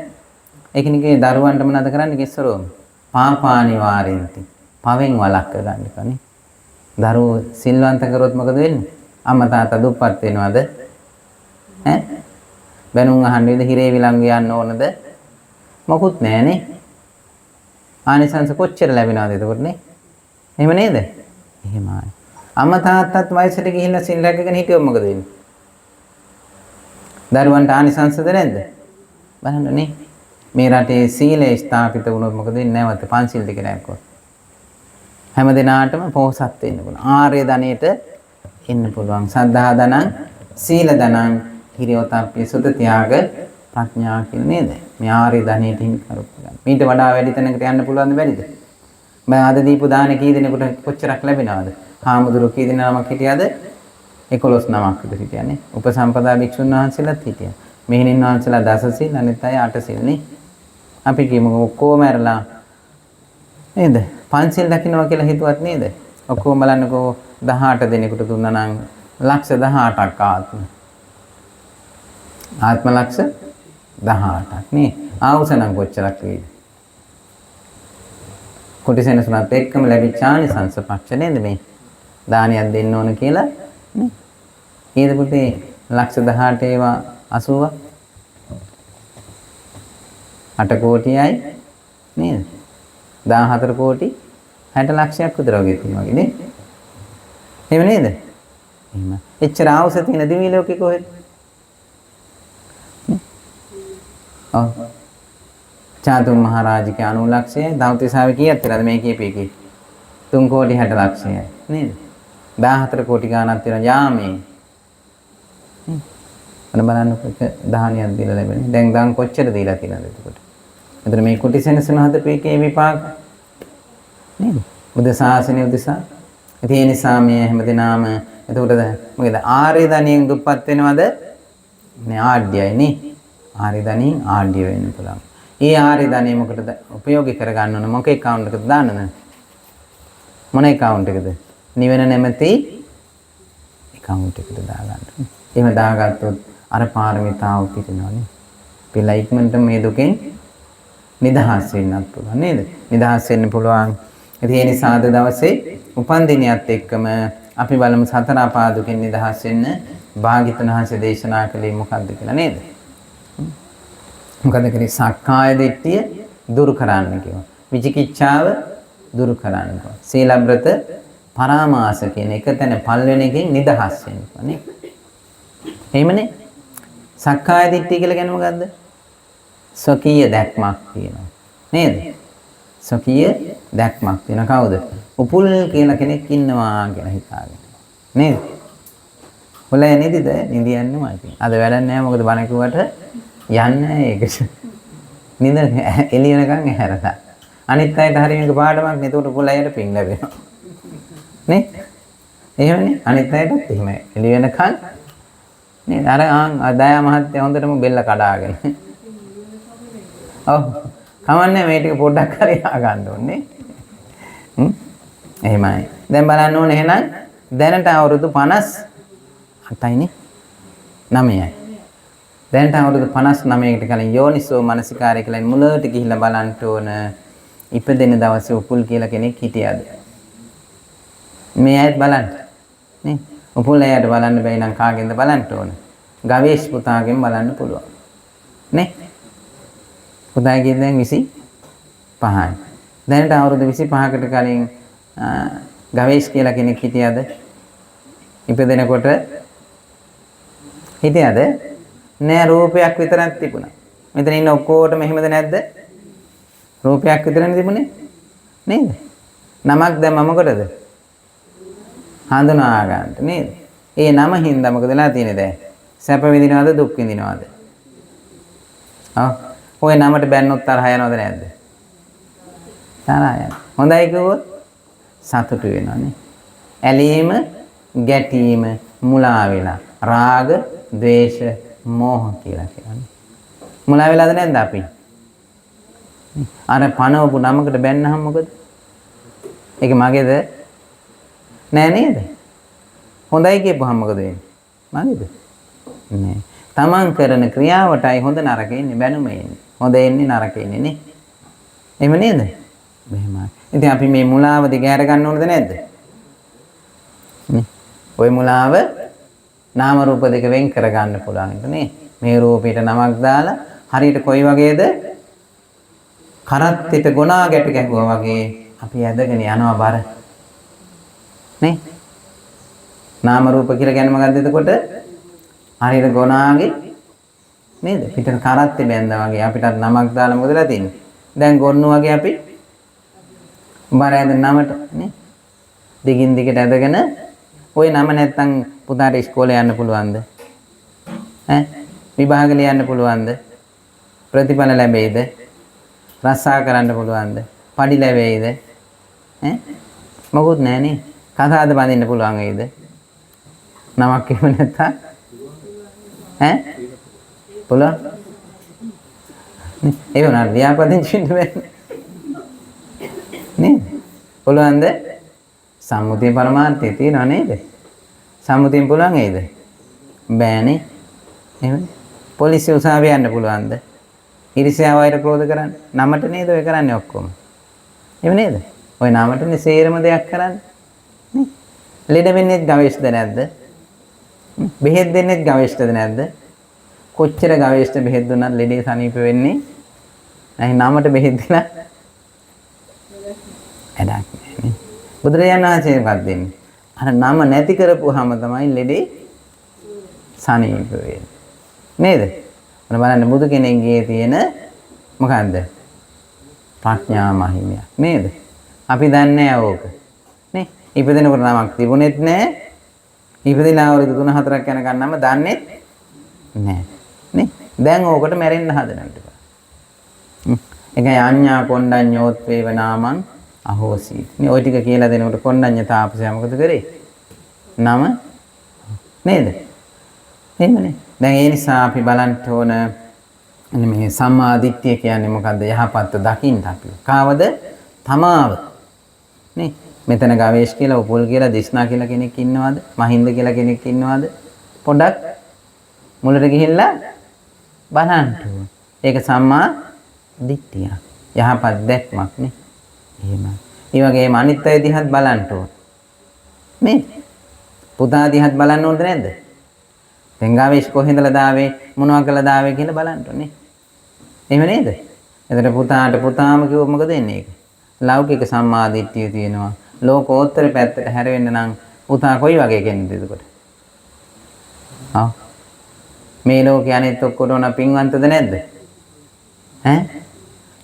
ඒකනිකේ දරුවන්ට මොනවද කරන්නේ කිස්සරෝම? පාපානිවාරෙන්ති. පවෙන් වළක්ව ගන්න කනේ. දරුවෝ සිල්වන්ත කරොත් මොකද වෙන්නේ? අම්මා තාත්තා දුප්පත් වෙනවද? ඈ? බැනුම් අහන්න විදිහ හිරේ විලංගු යන්න ඕනද? මොකුත් නැහනේ. ආනිසංස කොච්චර ලැබෙනවද එතකොට නේ? එහෙම නේද? එහෙමයි. අම්මා තාත්තත් වයසට ගිහිල්ලා සිල් රැකගෙන හිටියොත් මොකද වෙන්නේ? දරුවන්ට ආනිසංසද නැද්ද? බලන්න නේ. මේ රටේ සීලය ස්ථාපිත වුණොත් මොකද වෙන්නේ? නැවත පංචශීල ටික රැක්කොත්. හැම දිනාටම පොහොසත් වෙන්න පුළුවන්. ආර්ය ධනෙට එන්න පුළුවන්. සද්ධා ධනං, සීල ධනං, හිරියෝතප්පේ සුත ත්‍යාග ප්‍රඥා කියන්නේ නේද? මේ ආර්ය ධනෙට හිමි කරුත් ගන්න. මීට වඩා වැඩි තැනකට යන්න පුළුවන්ද බැරිද? මම අද දීපු දාන කී දෙනෙකුට කොච්චරක් ලැබෙනවද? හාමුදුරුවෝ කී දෙනාමක් හිටියද? 11 නමක් විතර හිටියනේ. උපසම්පදා භික්ෂුන් වහන්සේලාත් හිටියා. මෙහෙණින් වහන්සේලා දසසිල් අනිත් අය අටසිල් නේ. අපි කියමු ඔක්කොම ඇරලා නේද? පංචශීල දකින්නවා කියලා හිතුවත් නේද? ඔක්කොම බලන්නකෝ 18 දෙනෙකුට දුන්නා නම් ලක්ෂ 18ක් ආත්ම. ආත්ම ලක්ෂ 18ක් නේ. ආවුසනම් කොච්චරක් වේද? කොටිසෙනසුනත් එක්කම ලැබිච්ච ආනිසංස පක්ෂ නේද මේ? දානියක් දෙන්න ඕන කියලා නේ. ඊට පුතේ ලක්ෂ 18 ඒවා 80ක් 8 කෝටියයි නේද? 14 කෝටි 60 ලක්ෂයක් විතර වගේ තියෙනවා වගේ නේ. එහෙම නේද? එහෙම. එච්චර ආවුස තියෙන දිවි ලෝකේ කොහෙද? ඔව්. චාතුම් මහරජගේ 90 ලක්ෂයයි දවතිසාවේ කීයක් තියලාද මේ කියපේකේ? 3 කෝටි 60 ලක්ෂයයි නේද? 14 කෝටි ගාණක් තියෙනවා යාමේ. අන්න බලන්නකො එක දහනියක් දීලා ලැබෙන්නේ. දැන් කොච්චර දීලා තියෙනවද එතකොට? එතන මේ කුටි සෙනසුන හදපේකේ විපාක නේද? බුද්ධ ශාසනය උදෙසා. ඒ නිසා මේ හැමදෙනාම එතකොට මොකද ආර්ය ධනියෙන් දුප්පත් වෙනවද? මේ ආඩ්‍යයි නේ. ආර්ය ධනියෙන් ආඩ්‍ය වෙන්න පුළුවන්. ඒ ආර්ය ධනිය මොකටද උපයෝගී කරගන්න ඕන? මොකේ account එකද දාන්නද? මොන account එකද? නිවෙන නැමැති account එකට දාගන්න. එහෙම දාගත්තොත් අර පාරමිතාව පිටිනවනේ. පිළයි ඉක්මනට මේ දුකෙන් නිදහස් වෙන්නත් පුළුවන් නේද? නිදහස් වෙන්න පුළුවන්. ඒ නිසා අද දවසේ උපන් දිනියත් එක්කම අපි බලමු සතර අපා දුකෙන් නිදහස් වෙන්න භාග්‍යවතුන් වහන්සේ දේශනා කළේ මොකක්ද කියලා නේද? මොකද කරේ? සක්කාය දිට්ඨිය දුරු කරන්න කිව්වා. විචිකිච්ඡාව දුරු කරන්න කිව්වා. සීලබ්‍රත පරාමාස කියන එක තැන පල්වෙන එකෙන් නිදහස් වෙන්න නේ. එහෙමනේ. සක්කාය දිට්ඨිය කියලා කියන්නේ මොකද්ද? ස්වකීය දැක්මක් තියෙනවා. නේද? ස්වකීය දැක්මක් තියෙන කවුද? උපුල් කියලා කෙනෙක් ඉන්නවා කියලා හිතාගෙන. නේද? හොලයි නේදද? නිදියන්නම ඉතින්. අද වැඩක් නැහැ මොකද බණ කිව්වට යන්නේ ඒක. නිද එළිය වෙනකන් ඇහැරලා. අනිත් අයට හරිය මේක පාඩමක් නේ. ඒකට පොළයට පින් ලැබෙනවා. නේ? එහෙමනේ. අනිත් අයටත් එහෙමයි. එළිය වෙනකන් නේ අර දයා මහත්තයා හොඳටම බෙල්ල කඩාගෙන. ඔව්. කමන්නේ මේ ටික පොඩ්ඩක් හරි ආගන්න ඕනේ. එහෙමයි. දැන් බලන්න ඕනේ එහෙනම් දැනට අවුරුදු 58යි නේ. 9යි. දැනට අවුරුදු 59කට කලින් යෝනිසෝ මනසිකාරය කියලා මුලට ගිහිල්ලා බලන්න ඕන ඉපදෙන දවසේ උපුල් කියලා කෙනෙක් හිටියද? මේ ඇයිත් බලන්න. නේ? උපුල් ඇයට බලන්න බැයි නම් කාගෙන්ද බලන්න ඕන? ගවේෂ් පුතාගෙන් බලන්න පුළුවන්. නේ? පුතාගේ දැන් 25යි. දැනට අවුරුදු 25කට කලින් ගවේෂ් කියලා කෙනෙක් හිටියද? ඉපදෙනකොට හිටියද? නෑ රූපයක් විතරක් තිබුණා. මෙතන ඉන්න ඔක්කොටම එහෙමද නැද්ද? රූපයක් විතරනේ තිබුණේ. නේද? නමක් දැම්ම මොකටද? හඳුනා ගන්නට නේද? ඒ නම හින්දා මොකද වෙලා තියෙන්නේ දැන්? සැප විඳිනවද දුක් විඳිනවද? ඔය නමට බැන්නොත් තරහ යනවද නැද්ද? තරහ යනවා. හොඳයි කිව්වොත් සතුටු වෙනවනේ. ඇලීම, ගැටීම, මුලා වෙලා. රාග, ද්වේෂ, මෝහ කියලා කියන්නේ. මුලා වෙලාද නැද්ද අපි? අර පනවපු නමකට බැන්නහම මොකද? ඒක මගේද? නෑ නේද? හොඳයි කියපුවහම මොකද වෙන්නේ? මගේද? නෑ. තමන් කරන ක්‍රියාවටයි හොඳ නරක ඉන්නේ බැනුම එන්නේ. හොඳ එන්නේ නරක එන්නේ නේ. එහෙම නේද? මෙහෙමයි. ඉතින් අපි මේ මුලාව දිගහැර ගන්න ඕනද නැද්ද? නේ. ওই මුලාව නාම රූප දෙක වෙන් කර ගන්න පුළුවන් එක නේ. මේ රූපයට නමක් දාලා හරියට කොයි වගේද? කරත්තෙට ගොනා ගැට ගැහුවා වගේ අපි ඇදගෙන යනවා බර. නේ? නාම රූප කියලා කියන්නේ මොකද්ද එතකොට? හරියට ගොනාගේ නේද? පිටට කරත්තේ බැඳා වගේ අපිට නමක් දාලා මොකදලා තින්නේ? දැන් ගොන්නු වගේ අපි බර ඇද නමට නේ? දිගින් දිගට ඇදගෙන ওই නම නැත්තම් පුතාට ඉස්කෝලේ යන්න පුළුවන්ද? විභාග ලියන්න පුළුවන්ද? ප්‍රතිඵල ලැබෙයිද? රස්සා කරන්න පුළුවන්ද? පඩි ලැබෙයිද? මොකුත් නැහැ නේ. කතාවද බඳින්න පුළුවන් වේද? නමක් එහෙම නැත්තම් පුළුවන්. ඒ වුණා ව්‍යාපදින්චි වෙන්න බෑ. නේද? පුළුවන්ද? සම්මුතිය පරමාර්ථය තියෙනව නේද? සම්මුතියෙන් පුළුවන් වේද? බෑනේ. එහෙම පොලිසිය උසාවිය යන්න පුළුවන්ද? ඉරිසියාව වෛර ක්‍රෝධ කරන්න. නමට නේද ඔය කරන්නේ ඔක්කොම. එහෙම නේද? ඔය නමටනේ සේරම දෙයක් කරන්නේ. නේ? ලෙඩ වෙන්නේ ගවේෂ්ඨද නැද්ද? බෙහෙත් දෙන්නේ ගවේෂ්ඨද නැද්ද? කොච්චර ගවේෂ්ඨ බෙහෙත් දුන්නත් ලෙඩේ සනීප වෙන්නේ නැහැ. නමට බෙහෙත් දීලා වැඩක් නැහැ. බුදුරජාණන් වහන්සේ මොකක්ද දෙන්නේ? අර නම නැති කරපුවාම තමයි ලෙඩේ සනීප වෙන්නේ. නේද? මොන බලන්න බුදු කෙනෙක්ගේ තියෙන මොකද්ද? ප්‍රඥා මහිමයක් නේද? අපි දන්නේ නැහැ ඕක. නේ? ඉපදෙනකොට නමක් තිබුණෙත් නැහැ. ඉපදිලා අවුරුදු 3-4ක් යනකම් නම දන්නේ නැහැ. නේ? දැන් ඕකට මැරෙන්න හදනවා ටික. ඒකයි අඤ්ඤා කොණ්ඩඤ්ඤෝත් වේව නාමං අහෝසි. මේ ওই ටික කියලා දෙනකොට කොණ්ඩඤ්ඤ තාපසයා මොකද කරේ? නම නේද? එහෙමනේ. දැන් ඒ නිසා අපි බලන්න ඕන මේ සම්මා දිට්ඨිය කියන්නේ මොකද්ද? යහපත් දකින්න අපි. කාවද? තමාව. නේ? මෙතන ගවේෂ් කියලා, උපුල් කියලා, දිස්නා කියලා කෙනෙක් ඉන්නවද? මහින්ද කියලා කෙනෙක් ඉන්නවද? පොඩ්ඩක් මුලට ගිහිල්ලා බලන්න ඕන. ඒක සම්මා දිට්ඨිය. යහපත් දැක්මක් නේ. එහෙමයි. ඒ වගේම අනිත් අය දිහත් බලන්න ඕන. මේ පුතා දිහත් බලන්න ඕනද නැද්ද? දැන් ගවේෂ් කොහෙන්දලා දාවේ මොනවා කළා දාවේ කියලා බලන්න ඕනේ. එහෙම නේද? එතකොට පුතාට පුතාම කිව්වොත් මොකද වෙන්නේ ඒක? ලෞකික සම්මා දිට්ඨිය තියෙනවා. ලෝකෝත්තර පැත්තට හැරෙන්න නම් පුතා කොයි වගේ කෙනෙක්ද එතකොට? මේ ලෝකේ අනිත් ඔක්කොටම පින්වන්තද නැද්ද?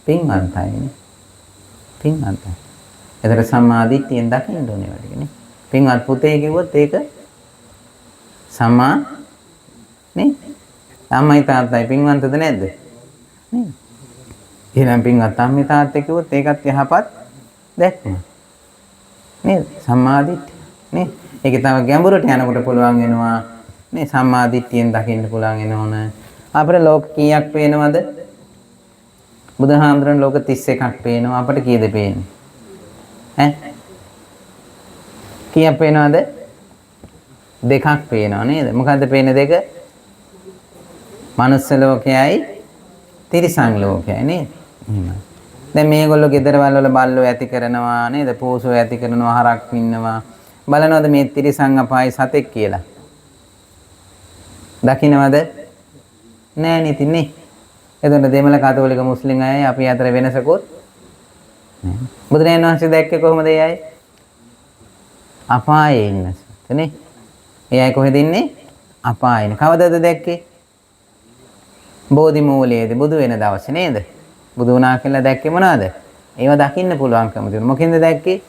පින්වන්තයිනේ. පින්වන්තයි. එතකොට සම්මා දිට්ඨියෙන් දකින්න ඕනේ වැඩි නේ. පින්වත් පුතේ කිව්වොත් ඒක සම්මා නේ? අම්මයි තාත්තයි පින්වන්තද නැද්ද? නේ? එහෙනම් පින්වත් අම්මයි තාත්තයි කිව්වොත් ඒකත් යහපත් දැක්ම. නේද? සම්මා දිට්ඨිය. නේ? ඒක තව ගැඹුරට යනකොට පුළුවන් වෙනවා නේ සම්මා දිට්ඨියෙන් දකින්න පුළුවන් වෙනවන. අපිට ලෝක කීයක් පේනවද? බුදුහාමුදුරන් ලෝක 31ක් පේනවා. අපිට කීයද පේන්නේ? කීයක් පේනවද? දෙකක් පේනවා නේද? මොකද්ද පේන්නේ දෙක? මනුස්ස ලෝකයයි තිරිසන් ලෝකයයි නේද? එහෙමයි. දැන් මේගොල්ලෝ ගෙදරවල වල බල්ලෝ ඇති කරනවා නේද? පෝසෝ ඇති කරනවා, හරක් ඉන්නවා. බලනවද මේ තිරිසන් අපායි සතෙක් කියලා? දකින්නවද? නෑ නේ තින්නේ. එතකොට දෙමළ කතෝලික මුස්ලිම් අය අපි අතර වෙනසකුත් නෑ. බුදුරජාණන් වහන්සේ දැක්කේ කොහොමද ඒ අය? අපායේ ඉන්න සතනේ. ඒ අය කොහෙද ඉන්නේ? අපායේ. කවදද දැක්කේ? බෝධි මූලයේදී බුදු වෙන දවසේ නේද? බුදු වුණා කියලා දැක්කේ මොනවද? ඒව දකින්න පුළුවන්කම තිබුණා. මොකෙන්ද දැක්කේ?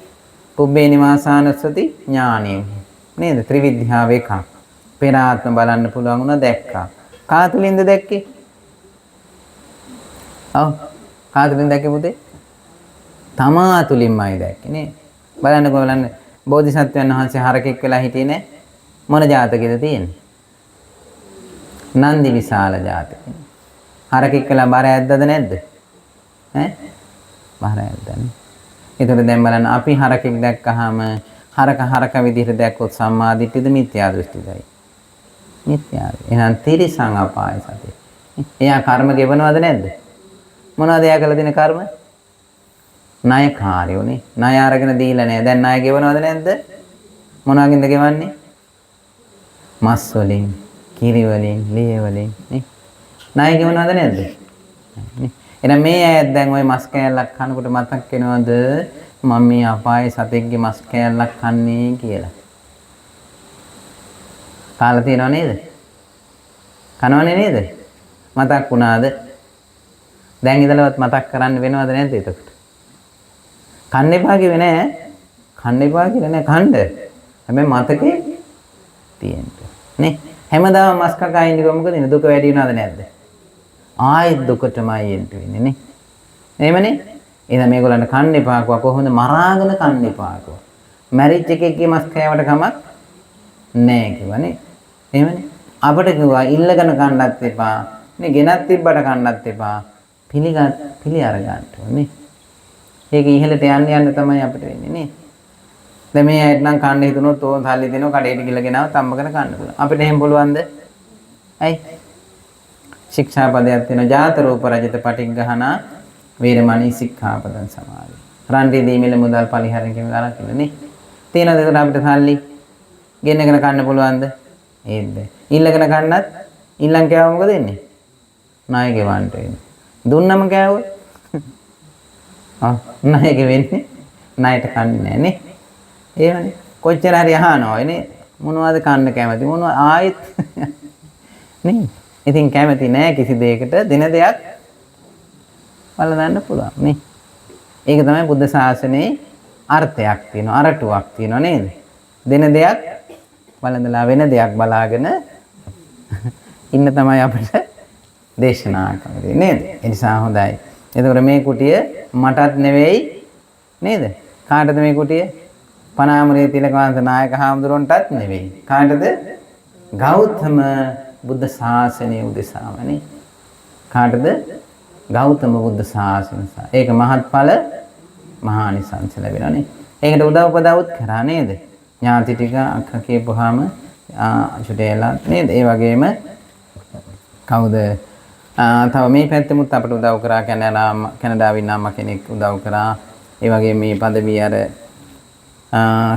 පුබ්බේ නිවාසානුස්සති ඥානෙ. නේද? ත්‍රිවිධ්‍යාව එකක්. පෙර ආත්ම බලන්න පුළුවන් වුණා දැක්කා. කාතුලින්ද දැක්කේ? ඔව්. කාතුලින්ද දැක්කේ පුතේ? තමා තුලින්මයි දැක්කේ නේ. බලන්නකෝ බලන්න. බෝධිසත්වයන් වහන්සේ හරකෙක් වෙලා හිටියේ නේ. මොන ජාතකෙද තියෙන්නේ? නන්දි විශාල ජාතකෙ. හරකෙක් වෙලා බර ඇද්දද නැද්ද? ඈ? බර ඇද්දනේ. ඒතකොට දැන් බලන්න අපි හරකෙක් දැක්කහම හරක විදිහට දැක්කොත් සම්මා දිට්ඨියද මිත්‍යා දෘෂ්ටියදයි? මිත්‍යාද. එහෙනම් තිරිසං අපාය සතේ. එයා කර්ම ගෙවනවද නැද්ද? මොනවද එයා කළ දෙන කර්ම? ණයකාරයෝනේ. ණය අරගෙන දීලා නෑ. දැන් ණය ගෙවනවද නැද්ද? මොනවාගෙන්ද ගෙවන්නේ? මස් වලින්, කිරි වලින්, ලේ වලින් නේ. ණය ගෙවනවද නැද්ද? නේ. එහෙනම් මේ අය දැන් ওই මස් කෑල්ලක් කනකොට මතක් වෙනවද මම මේ අපායේ සතෙක්ගේ මස් කෑල්ලක් කන්නේ කියලා? කාලා තියෙනව නේද? කනවනේ නේද? මතක් වුණාද? දැන් ඉඳලවත් මතක් කරන්න වෙනවද නැද්ද එතකොට? කන්න එපා කිව්වේ නෑ. කන්න එපා කියලා නෑ කන්න. හැබැයි මතකේ තියෙන්න. නේ? හැමදාම මස් කකා ඉන්නකො මොකද ඉන්නේ? දුක වැඩි වෙනවද නැද්ද? ආයෙත් දුකටමයි එන්න වෙන්නේ නේ. එහෙමනේ? එහෙනම් මේගොල්ලන්ට කන්න එපා කිව්වා කොහොමද මරාගෙන කන්න එපා කිව්වා. මැරිච් එකෙක්ගේ මස් කෑවට කමක් නෑ කිව්වනේ. එහෙමනේ? අපිට කිව්වා ඉල්ලගෙන කන්නත් එපා. නේ ගෙනත් තිබ්බට කන්නත් එපා. පිළි අරගන්න ඕනේ. ඒක ඉහළට යන්න තමයි අපිට වෙන්නේ නේ. දැන් මේ ඇයිත් නම් කන්න හිතුනොත් ඕන් සල්ලි දෙනවා කඩේට ගිහලා ගෙනාව තම්බගෙන කන්න පුළුවන්. අපිට එහෙම පුළුවන්ද? ඇයි? ශික්ෂාපදයක් තියෙනවා. ජාත රූප රජිත පටිග්ගහනා වේරමණී සික්ඛාපදං සමාදි. රන් රිදී මිල මුදල් පරිහරණය කියන ගානක් ඉන්නේ. තියෙනවද ඒකට අපිට සල්ලි? ගෙන්නගෙන කන්න පුළුවන්ද? ඒත් ඉල්ලගෙන කන්නත් ඉල්ලන් කෑවම මොකද වෙන්නේ? ණය ගෙවන්න වෙන්නේ. දුන්නම කෑවොත් ණය ගෙවෙන්නේ ණයට කන්නේ නැහැ නේ. එහෙමනේ. කොච්චර හරි අහනවා නේ. මොනවද කන්න කැමති? මොනවද ආයෙත් නේ. ඉතින් කැමති නෑ කිසි දෙයකට දින දෙයක් බලන්න පුළුවන් නේ. ඒක තමයි බුද්ධ ශාසනයේ අර්ථයක් තියෙනවා. අරටුවක් තියෙනවා නේද? දින දෙයක් බලඳලා වෙන දෙයක් බලාගෙන ඉන්න තමයි අපිට දේශනා කරන්නේ නේද? ඒ නිසා හොඳයි. එතකොට මේ කුටිය මටත් නෙවෙයි නේද? කාටද මේ කුටිය? පනාමරේ තිලකවන්ත නායක හාමුදුරන්ටත් නෙවෙයි. කාටද? ගෞතම බුද්ධ ශාසනය උදෙසාමනේ. කාටද? ගෞතම බුද්ධ ශාසනය. ඒක මහත්ඵල මහානිසංස ලැබෙනනේ. ඒකට උදව් උපදවුත් කරා නේද? ඥාති ටික අක්ක කියපුවාම චුටේලා නේද? ඒ වගේම කවුද? තව මේ පැත්තෙමුත් අපට උදව් කරා කැනඩාවින් අම්මා කෙනෙක් උදව් කරා. ඒ වගේම මේ පදවිය අර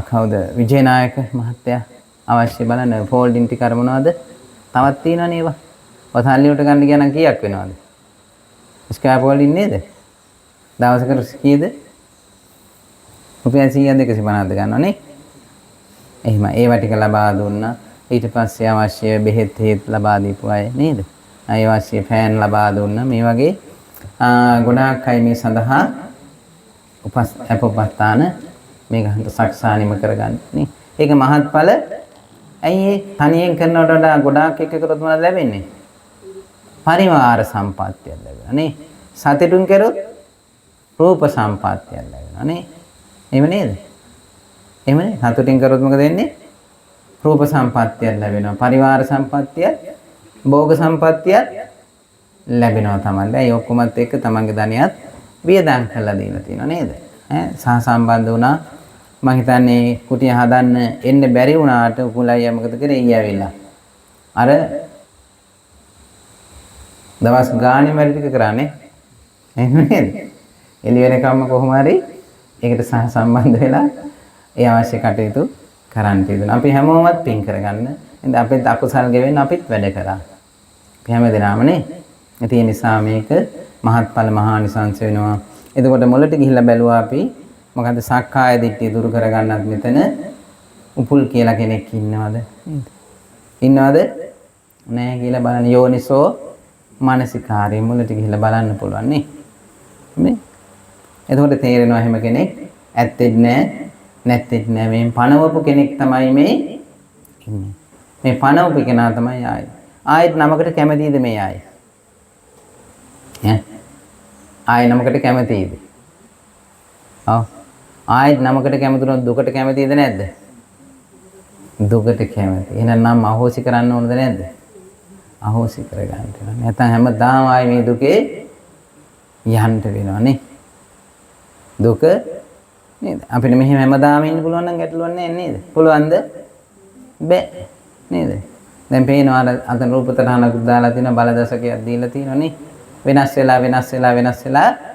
කවුද? විජේනායක මහත්තයා අවශ්‍ය බලන්න ෆෝල්ඩින් ටික අර මොනවද? තවත් තියෙනවනේ ඒවා. ඔතල්ලි උට ගන්න ගියා නම් කීයක් වෙනවද? ස්ක්‍රැප් ෆෝල්ඩින් නේද? දවසකට කීයද? රුපියල් 100 250ද ගන්නවනේ. එහෙම ඒවා ටික ලබා දුන්නා. ඊට පස්සේ අවශ්‍ය බෙහෙත් හේත් ලබා දීපු අය නේද? ඒ අවශ්‍ය ෆෑන් ලබා දුන්නා. මේ වගේ ගොඩාක් අය මේ සඳහා අපපත්තාන මේක හන්ද සක්සානිම කරගන්න නේ. ඒක මහත්ඵල. ඇයි ඒ තනියෙන් කරනවට වඩා ගොඩාක් එක කරොත් මොනවද ලැබෙන්නේ? පරිවාර සම්පත්තියක් ලැබෙනවා නේ. සතෙටුන් කරොත් රූප සම්පත්තියක් ලැබෙනවා නේ. එහෙම නේද? එහෙමනේ. සතුටින් කරොත් මොකද වෙන්නේ? රූප සම්පත්තියක් ලැබෙනවා. පරිවාර සම්පත්තියක්, භෝග සම්පත්තියක් ලැබෙනවා තමයි. ඒ ඔක්කොමත් එක්ක තමන්ගේ ධනියත් වියදම් කරලා දීලා තියෙනවා නේද? සහසම්බන්ධ වුණා. මම හිතන්නේ කුටිය හදන්න එන්න බැරි වුණාට උකුලයි මොකද කරේ ඊ ඇවිල්ලා. අර දවස් ගානේ වැඩ ටික කරානේ. එහෙම නේද? එළි වෙනකම්ම කොහොම හරි ඒකට සහසම්බන්ධ වෙලා ඒ අවශ්‍ය කටයුතු කරන්න තියෙනවා. අපි හැමෝමත් පින් කරගන්න. ඉතින් අපිත් අකුසල් ගෙවෙන්න අපිත් වැඩ කරා. අපි හැමදෙනාම නේ. ඒ නිසා මේක මහත්ඵල මහානිසංස වෙනවා. එතකොට මොළට ගිහිල්ලා බැලුවා අපි මොකද සක්කාය දිට්ඨිය දුරු කරගන්නත් මෙතන උපුල් කියලා කෙනෙක් ඉන්නවද? ඉන්නවද? නැහැ කියලා බලන්න යෝනිසෝ මානසිකාරය මුලට ගිහිල්ලා බලන්න පුළුවන් නේ. මේ එතකොට තේරෙනවා එහෙම කෙනෙක් ඇත්තෙත් නැහැ නැත්තේ නෑ මේ පණවපු කෙනෙක් තමයි මේ ඉන්නේ. මේ පණවපු කෙනා තමයි ආයේ. ආයෙත් නමකට කැමතිද මේ ආයේ? ඈ ආයෙ නමකට කැමතිද? ඔව්. ආයෙත් නමකට කැමතුනොත් දුකට කැමතිද නැද්ද? දුකට කැමති. එහෙනම් නම් අහෝසි කරන්න ඕනද නැද්ද? අහෝසි කරගන්න වෙනවා. නැත්නම් හැමදාම ආයේ මේ දුකේ යන්න වෙනවා නේ. දුක නේද? අපිට මෙහෙම හැමදාම ඉන්න පුළුවන් නම් ගැටලුවක් නැහැ නේද? පුළුවන්ද? බෑ නේද? දැන් පේනවා අර රූපතරහනක් දාලා තියෙන බල දශකයක් දීලා තියෙනවා නේ. වෙනස් වෙලා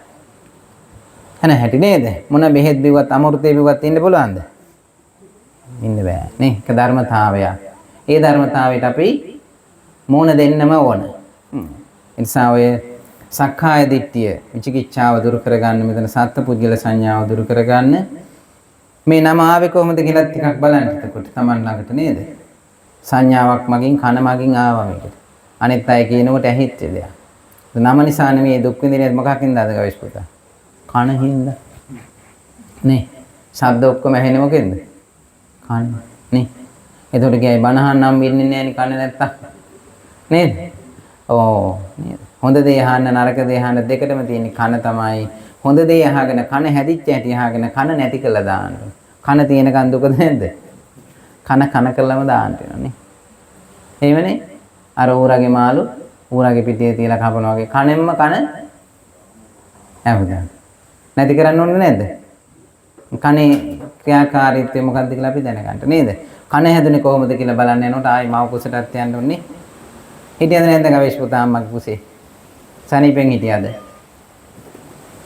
එන හැටි නේද? මොන බෙහෙත් බිව්වත් අමෘතේ බිව්වත් ඉන්න පුළුවන්ද? ඉන්න බෑ නේ. ඒක ධර්මතාවයක්. ඒ ධර්මතාවයට අපි මෝන දෙන්නම ඕන. ඒ නිසා ඔය සක්කාය දිට්ඨිය විචිකිච්ඡාව දුරු කරගන්න මෙතන සත්පුද්ගල සංඥාව දුරු කරගන්න මේ නම ආවේ කොහොමද කියලා ටිකක් බලන්න එතකොට Taman ළඟට නේද? සංඥාවක් මගින් කන මගින් ආවා මේකට. අනිත් අය කියනකොට ඇහිච්ච දෙයක්. නම නිසා නෙමෙයි දුක් විඳින්නේ මොකකින්ද අද ගවස් පුතා? කන හින්දා. නේ. ශබ්ද ඔක්කොම ඇහෙන්නේ මොකෙන්ද? කන. නේ. එතකොට ගියයි බනහන් නම් වෙන්නේ නැහැ නේ කන නැත්තම්. නේද? ඕ නේද? හොඳ දේ අහන්න නරක දේ අහන්න දෙකටම තියෙන කන තමයි. හොඳ දේ අහගෙන කන හැදිච්ච හැටි අහගෙන කන නැති කළා දාන්න. කන තියෙනකන් දුකද නැද්ද? කන කළම දාන්න වෙනනේ. එහෙමනේ. අර ඌරගේ මාළු ඌරගේ පිටියේ තියලා කපනවා වගේ කනෙන්ම කන ඇහුදා. නැති කරන්න ඕනේ නැද්ද? කනේ ක්‍රියාකාරීත්වය මොකක්ද කියලා අපි දැනගන්න නේද? කන හැදුනේ කොහොමද කියලා බලන්න යනකොට ආයි මව කුසටත් යන්න ඕනේ. හිටියද නැද්ද ගවේෂ් පුතා අම්මගේ කුසේ? සනීපෙන් හිටියද?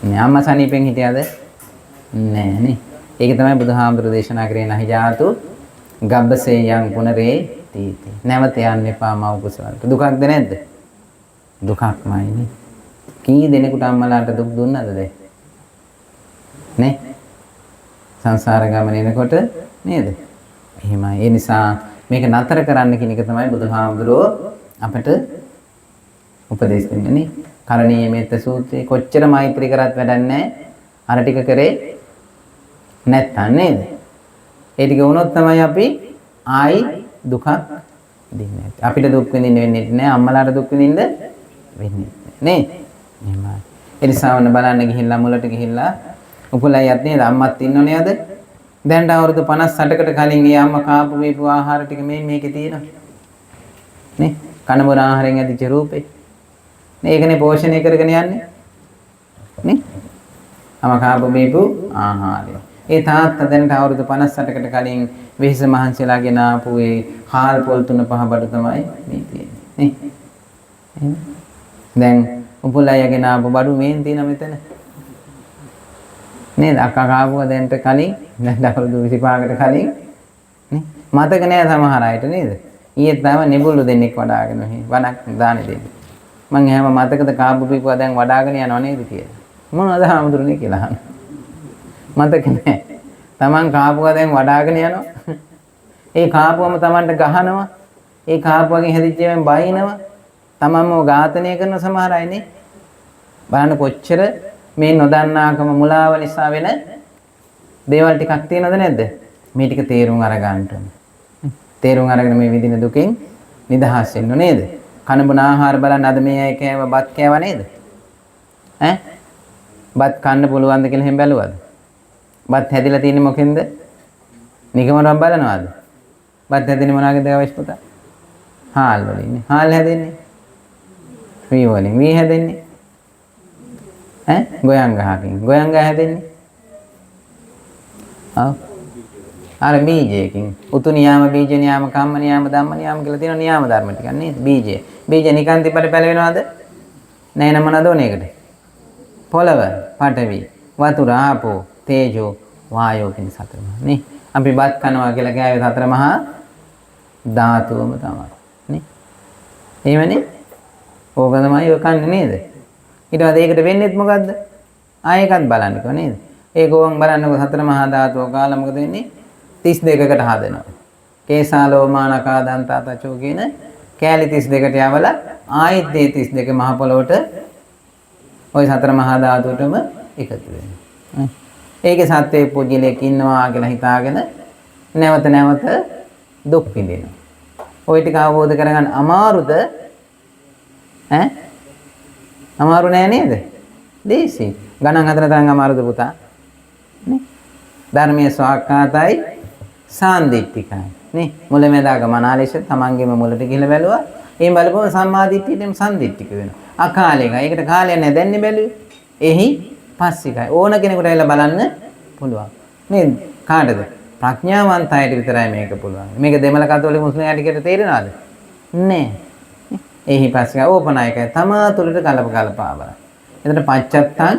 නෑ අම්මා සනීපෙන් හිටියද? නෑ නේ. ඒක තමයි බුදුහාමුදුරු දේශනා කරේ නහි ජාතු ගබ්බසේ යං පුනරේ තීති. නැවත යන්න එපා මව කුසවලට. දුකක්ද නැද්ද? දුකක්මයි නේ. කී දෙනෙකුට අම්මලාට දුක් දුන්නද දැන්? නේ? සංසාර ගමන එනකොට නේද? එහෙමයි. ඒ නිසා මේක නතර කරන්න කියන එක තමයි බුදුහාමුදුරුවෝ අපට උපදේශ දෙන්නේ නේ. කරණීය මෙත්ත සූත්‍රයේ කොච්චර මෛත්‍රී කරත් වැඩක් නැහැ. අර ටික කරේ නැත්තම් නේද? ඒ ටික වුණොත් තමයි අපි ආයි දුකක් දෙන්නේ. අපිට දුක් විඳින්න වෙන්නේ නැහැ. අම්මලාට දුක් විඳින්න වෙන්නේ නේ. එහෙමයි. ඒ නිසා වන්න බලන්න ගිහිල්ලා මුලට ගිහිල්ලා උපලයියත් නේද අම්මත් ඉන්නෝනේ අද. දැන් අවුරුදු 58කට කලින් ඒ අම්මා කාපු වේපු ආහාර ටික මේකේ තියෙනවා. නේ? කන බොන ආහාරයෙන් ඇතිච්ච රූපේ. මේකනේ පෝෂණය කරගෙන යන්නේ. නේ? අම කාපු වේපු ආහාරය. ඒ තාත්තා දැන් අවුරුදු 58කට කලින් වෙහෙස මහන්සියලා ගෙන ආපු ඒ හාල් පොල් 3-5 බඩු තමයි මේ තියෙන්නේ. නේ? දැන් උපලයියගෙන ආපු බඩු මේන් තියෙන මෙතන. නේද අක්කා කාපුවා දැන්ට කලින් දැන් අවුරුදු 25කට කලින් නේ මතක නෑ සමහර අයට නේද ඊයේ තමයි නිබුල්ලු දෙන්නෙක් වඩාගෙන වණක් දාන්නේ දෙන්නේ මං එහෙම මතකද කාපු පීපුවා දැන් වඩාගෙන යනව නේද කියලා මොනවද හාමුදුරනේ කියලා අහන මතක නෑ Taman කාපුවා දැන් වඩාගෙන යනවා ඒ කාපුවම Tamanට ගහනවා ඒ කාපුවගෙන් හැදිච්ච ඒවායින් බයිනවා Tamanම ඝාතනය කරන සමහර අය නේ බලන්න කොච්චර මේ නොදන්නාකම මුලාව නිසා වෙන දේවල් ටිකක් තියෙනවද නැද්ද? මේ ටික තේරුම් අරගන්න ඕනේ. තේරුම් අරගෙන මේ විදින දුකෙන් නිදහස් වෙන්න නේද? කන බොන ආහාර බලන්න අද මේ අය කෑව බත් කෑවා නේද? ඈ? බත් කන්න පුළුවන්ද කියලා එහෙම බැලුවද? බත් හැදිලා තියෙන්නේ මොකෙන්ද? නිකමරම් බලනවාද? බත් හැදෙන්නේ මොනවාගෙන්ද අවශ්‍ය පුතා? හාල් වලින්. හාල් හැදෙන්නේ වී වලින්. වී හැදෙන්නේ ගොයන් ගහකින්. ගොයන් ගහ හැදෙන්නේ අර බීජයකින්. උතු නියාම බීජ නියාම කම්ම නියාම ධම්ම නියාම කියලා තියෙන නියාම ධර්ම ටිකක් නේද? බීජය. බීජ නිකන් තිබ්බට පැලවෙනවද? නෑ නම මොනවද ඕනේ ඒකට? පොළව, පඨවි, වතුර, ආපෝ, තේජෝ, වායෝ කියන සතර මහා නේ. අපි බත් කනවා කියලා කියවේ සතර මහා ධාතුවම තමයි නේ. එහෙමනේ. ඕක තමයි ඔය කන්නේ නේද? ඊට පස්සේ ඒකට වෙන්නේත් මොකද්ද? ආයෙකත් බලන්නකෝ නේද? ඒක ඕවන් බලන්නකෝ සතර මහා ධාතුව කාලා මොකද වෙන්නේ? 32කට හදනවා. කේසාලෝමානකා දන්තාතචෝ කියන කෑලි 32කට යවලා ආයෙත් මේ 32 මහ පොළොවට ওই සතර මහා ධාතුවටම එකතු වෙනවා. ඒකේ සත්වයේ පුජ්‍යලයක් ඉන්නවා කියලා හිතාගෙන නැවත නැවත දුක් විඳිනවා. ওই ටික අවබෝධ කරගන්න අමාරුද? ඈ? අමාරු නෑ නේද? දීසි. ගණන් හතර තරම් අමාරුද පුතා? නේ? ධර්මයේ ස්වාක්කාතයි සාන්දිටිකයි. නේ? මුලැමැදාක මනාලෙෂ තමන්ගේම මුලට ගිහිල්ලා බැලුවා. එයින් බලපුවම සම්මාදිට්ඨියටම සම්දිට්ඨික වෙනවා. අකාලෙක. ඒකට කාලයක් නෑ දැන්නේ බැලුවේ. එහි පස්සිකයි. ඕන කෙනෙකුට ඇවිල්ලා බලන්න පුළුවන්. නේද? කාටද? ප්‍රඥාවන්ත අයට විතරයි මේක පුළුවන්. මේක දෙමළ කතෝලික මුස්ලිම් අයට තේරෙනවද? නෑ. එහි පස්සිකයි ඕපනායකයි තමා තුළට කලපා බලන්න. එතන පච්චත්තං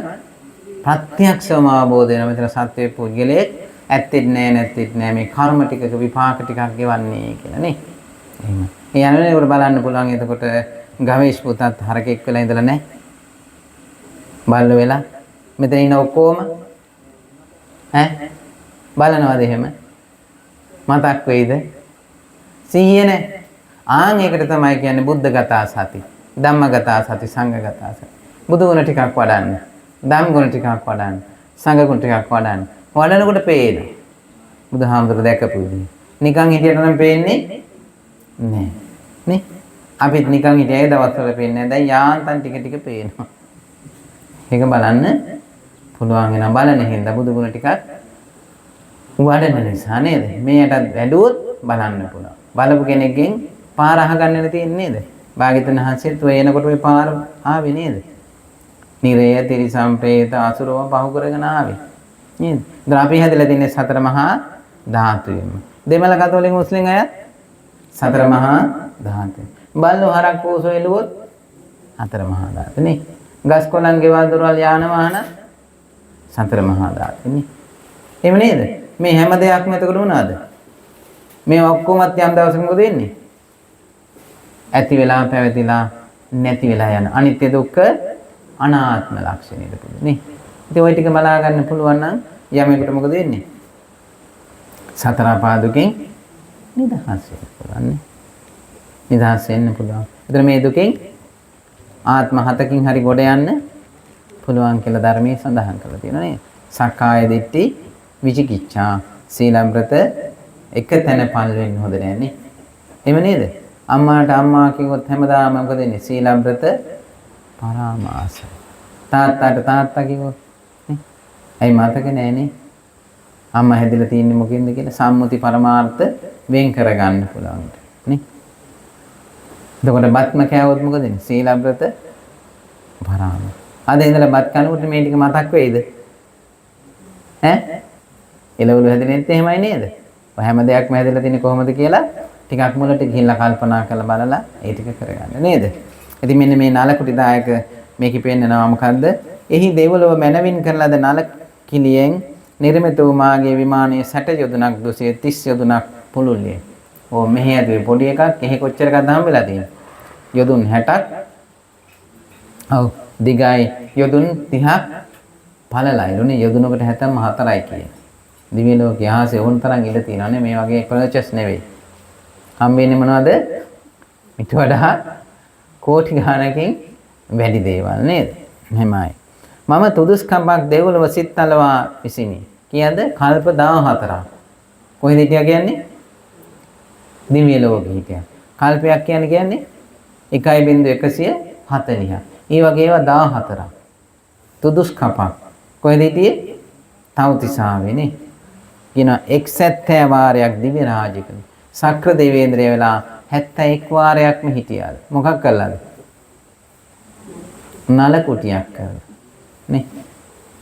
ප්‍රත්‍යක්ෂවම අවබෝධ වෙනවා. මෙතන සත්වයේ පුද්ගලයේ ඇත්තෙත් නෑ නැත්තෙත් නෑ මේ කර්ම ටිකක විපාක ටිකක් ගෙවන්නේ කියලා නේ. එහෙම. ඒ යනනේ උඩ බලන්න පුළුවන්. එතකොට ගවේෂ් පුතත් හරකෙක් වෙලා ඉඳලා නෑ. බල්ල වෙලා මෙතන ඉන්න ඔක්කොම ඈ බලනවාද එහෙම? මතක් වෙයිද? සිහිය නෑ. ආන් ඒකට තමයි කියන්නේ බුද්ධගතා සති, ධම්මගතා සති, සංඝගතා සති. බුදු ගුණ ටිකක් වඩන්න, ධම් ගුණ ටිකක් වඩන්න, සංඝ ගුණ ටිකක් වඩන්න. වඩනකොට පේනවා. බුදුහාමුදුරුවෝ දැකපු විදිහ. නිකන් හිටියට නම් පේන්නේ නෑ. නේ? අපිත් නිකන් හිටියේ දවස්වල පේන්නේ නෑ. දැන් යාන්තම් ටික ටික පේනවා. ඒක බලන්න පුළුවන් වෙනවා. බලන හින්දා බුදු ගුණ ටිකක් වඩන නිසා නේද? මේකට වැඩුවොත් බලන්න පුළුවන්. බලපු කෙනෙක්ගෙන් පාර අහගන්න තියෙන්නේ නේද? භාග්‍යවතුන් වහන්සේත් ඔය එනකොට ඔය පාර ආවේ නේද? නිරය, තිරිසම්, പ്രേත, අසුරව පහු කරගෙන ආවේ. නේද? දැන් අපි හැදලා තින්නේ සතර මහා ධාතුවෙම. දෙමළ කතෝලික මුස්ලිම් අය සතර මහා ධාතුව. බල්ලෝ හරක් පෝසෝ එළුවොත් හතර මහා ධාතු නේ. ගස් කොළන් ගෙවල් දොරවල් යාන වාහන සතර මහා ධාතු නේ. එහෙම නේද? මේ හැම දෙයක්ම එතකොට මොනවද? මේ ඔක්කොමත් යම් දවසක මොකද වෙන්නේ? ඇති වෙලා පැවතිලා නැති වෙලා යන අනිත්‍ය දුක්ඛ අනාත්ම ලක්ෂණයට පුළුවන් නේ. ඉතින් ওই ටික බලා ගන්න පුළුවන් නම් යමෙකුට මොකද වෙන්නේ? සතර පාදුකෙන් නිදහස් වෙන්න පුළුවන් නේ. නිදහස් වෙන්න පුළුවන්. ඒතර මේ දුකෙන් ආත්ම හතකින් හරි ගොඩ යන්න පුළුවන් කියලා ධර්මයේ සඳහන් කරලා තියෙනවා නේ. සක්කාය දිට්ඨි, විචිකිච්ඡා, සීලබ්‍රත එක තැන පල් වෙන්න හොඳ නෑ නේ. එහෙම නේද? අම්මාට අම්මා කිව්වොත් හැමදාම මොකද වෙන්නේ? සීලබ්‍රත පරාමාස. තාත්තාට තාත්තා කිව්වොත් නේ. ඇයි මතක නෑනේ? අම්මා හැදිලා තින්නේ මොකෙන්ද කියලා සම්මුති පරමාර්ථ වෙන් කරගන්න පුළුවන් නේ. එතකොට බත්ම කෑවොත් මොකද වෙන්නේ? සීලබ්‍රත පරාමාස. අද ඉඳලා බත් කනකොට මේ ටික මතක් වෙයිද? ඈ? එළවලු හැදෙන්නෙත් එහෙමයි නේද? ඔය හැම දෙයක්ම හැදෙලා තියෙන්නේ කොහොමද කියලා ටිකක් මුලට ගිහිල්ලා කල්පනා කරලා බලලා ඒ ටික කරගන්න නේද? ඉතින් මෙන්න මේ නලකුටි දායක මේකෙ පෙන්නනවා මොකද්ද? එහි දෙවලව මැනවින් කරලාද නල කිලියෙන් නිර්මිත වූ මාගේ විමානයේ 60 යොදුනක් 230 යොදුනක් පුළුල්ලිය. ඕ මෙහි ඇදුවේ පොඩි එකක් එහි කොච්චර එකක්ද හම්බෙලා තියෙන්නේ? යොදුන් 60ක්. ඔව් දිගයි යොදුන් 30ක් පළලයිලුනේ යොදුනකට 74යි කියන්නේ. දිව්‍ය ලෝකයේ ආසේ ඕන තරම් ඉඳ තියෙනවා නේ මේ වගේ පර්චස් නෙවෙයි. හම්බෙන්නේ මොනවද? ඊට වඩා කෝටි ගණනකින් වැඩි දේවල් නේද? එහෙමයි. මම තුදුස්කම්බක් දෙවොලව සිත්තලවා විසිනි. කියද කල්ප 14ක්. කොහෙද හිටියා කියන්නේ? දිව්‍ය ලෝකෙ හිටියා. කල්පයක් කියන්නේ 1.140ක්. ඒ වගේ ඒවා 14ක්. තුදුස්කම්බක්. කොහෙද හිටියේ? තවතිසාවේ නේ. කියන 71 වාරයක් දිව්‍ය රාජිකනේ. සක්‍ර දේවේන්ද්‍රය වෙලා 71 වාරයක්ම හිටියාද? මොකක් කළාද? නල කුටියක් කරලා. නේ?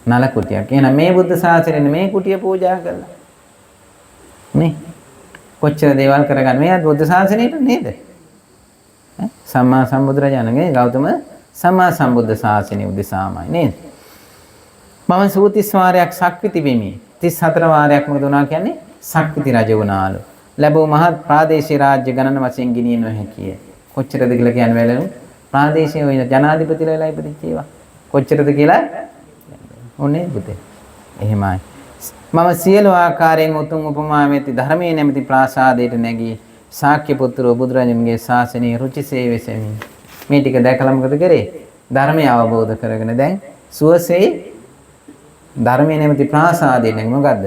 නල කුටියක්. එහෙනම් මේ බුද්ධ ශාසනයේ මේ කුටිය පූජා කළා. නේ? කොච්චර දේවල් කරගන්න මේ බුද්ධ ශාසනයේ නේද? සම්මා සම්බුදුරජාණන්ගේ ගෞතම සම්මා සම්බුද්ධ ශාසනය උදෙසාමයි නේද? මම සූතිස් වාරයක් සක්විති වෙමි. 34 වාරයක් මොකද වුණා කියන්නේ? සක්විති රජ වුණාලු. ලැබුව මහත් ප්‍රාදේශීය රාජ්‍ය ගණන වශයෙන් ගිනිය නොහැකිය. කොච්චරද කියලා කියන්න බැලුණු. ප්‍රාදේශීය වෙන ජනාධිපතිලා වෙලා ඉපදිච්ච ඒවා. කොච්චරද කියලා ඕනේ පුතේ. එහෙමයි. මම සියලු ආකාරයෙන් උතුම් උපමා මෙති ධර්මයේ නැමැති ප්‍රාසාදයට නැගී ශාක්‍ය පුත්‍රෝ බුදුරජාණන්ගේ ශාසනයේ රුචිසේ වෙසෙමි. මේ ටික දැකලා මොකද කරේ? ධර්මය අවබෝධ කරගෙන දැන් සුවසේ ධර්මයේ නැමැති ප්‍රාසාදයෙන් මොකද්ද?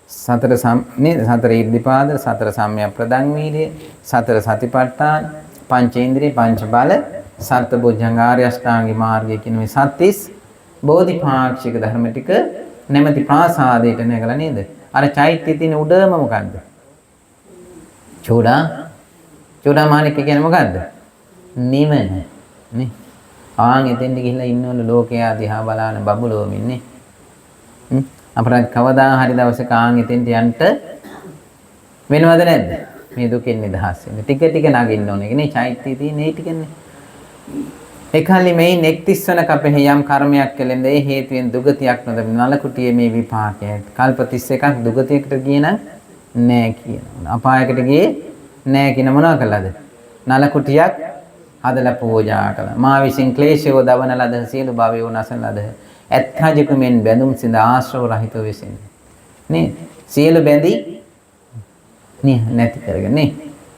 සතර ඉර්ධිපාද, සතර සම්‍යක් ප්‍රදන් වීර්ය, සතර සතිපට්ඨාන, පංචේන්ද්‍රිය, පංච බල, සත්බුද්ධංග ආර්ය අෂ්ටාංගික මාර්ගය කියන මේ සත්‍තිස් බෝධිපාක්ෂික ධර්ම ටික නැමැති ප්‍රාසාදයට නැගලා නේද? අර චෛත්‍යයේ තියෙන උඩම මොකද්ද? චූඩාමාණික කියන්නේ මොකද්ද? නිවන නේ. ආන් එතෙන්ට ගිහිල්ලා ඉන්නවලු ලෝකයා දිහා බලන බබුලෝම ඉන්නේ. අපරාධ කවදා හරි දවසක ආන් එතෙන්ට යන්න වෙනවද නැද්ද? මේ දුකෙන් නිදහස් වෙන්න. ටික ටික නගින්න ඕනේ නේ. චෛත්‍යයේ තියෙන ඒ ටිකනේ. එකල්ලි මේ 31 වන කපෙහි යම් කර්මයක් කළෙන්ද ඒ හේතුවෙන් දුගතියක් නොදැන නලකුටියේ මේ විපාකය. කල්ප 31ක් දුගතියකට ගියේ නම් නෑ කියනවා. අපායකට ගියේ නෑ කියන මොනවා කළාද? නලකුටියක් හදලා පූජා කළා. මා විසින් ක්ලේශයෝ දවන ලද සියලු භවයෝ නැසන ලද ඇත්හජකමෙන් බැඳුම් සිඳ ආශ්‍රව රහිතව වෙසින්. නේ? සියලු බැඳි නැති කරගෙන නේ.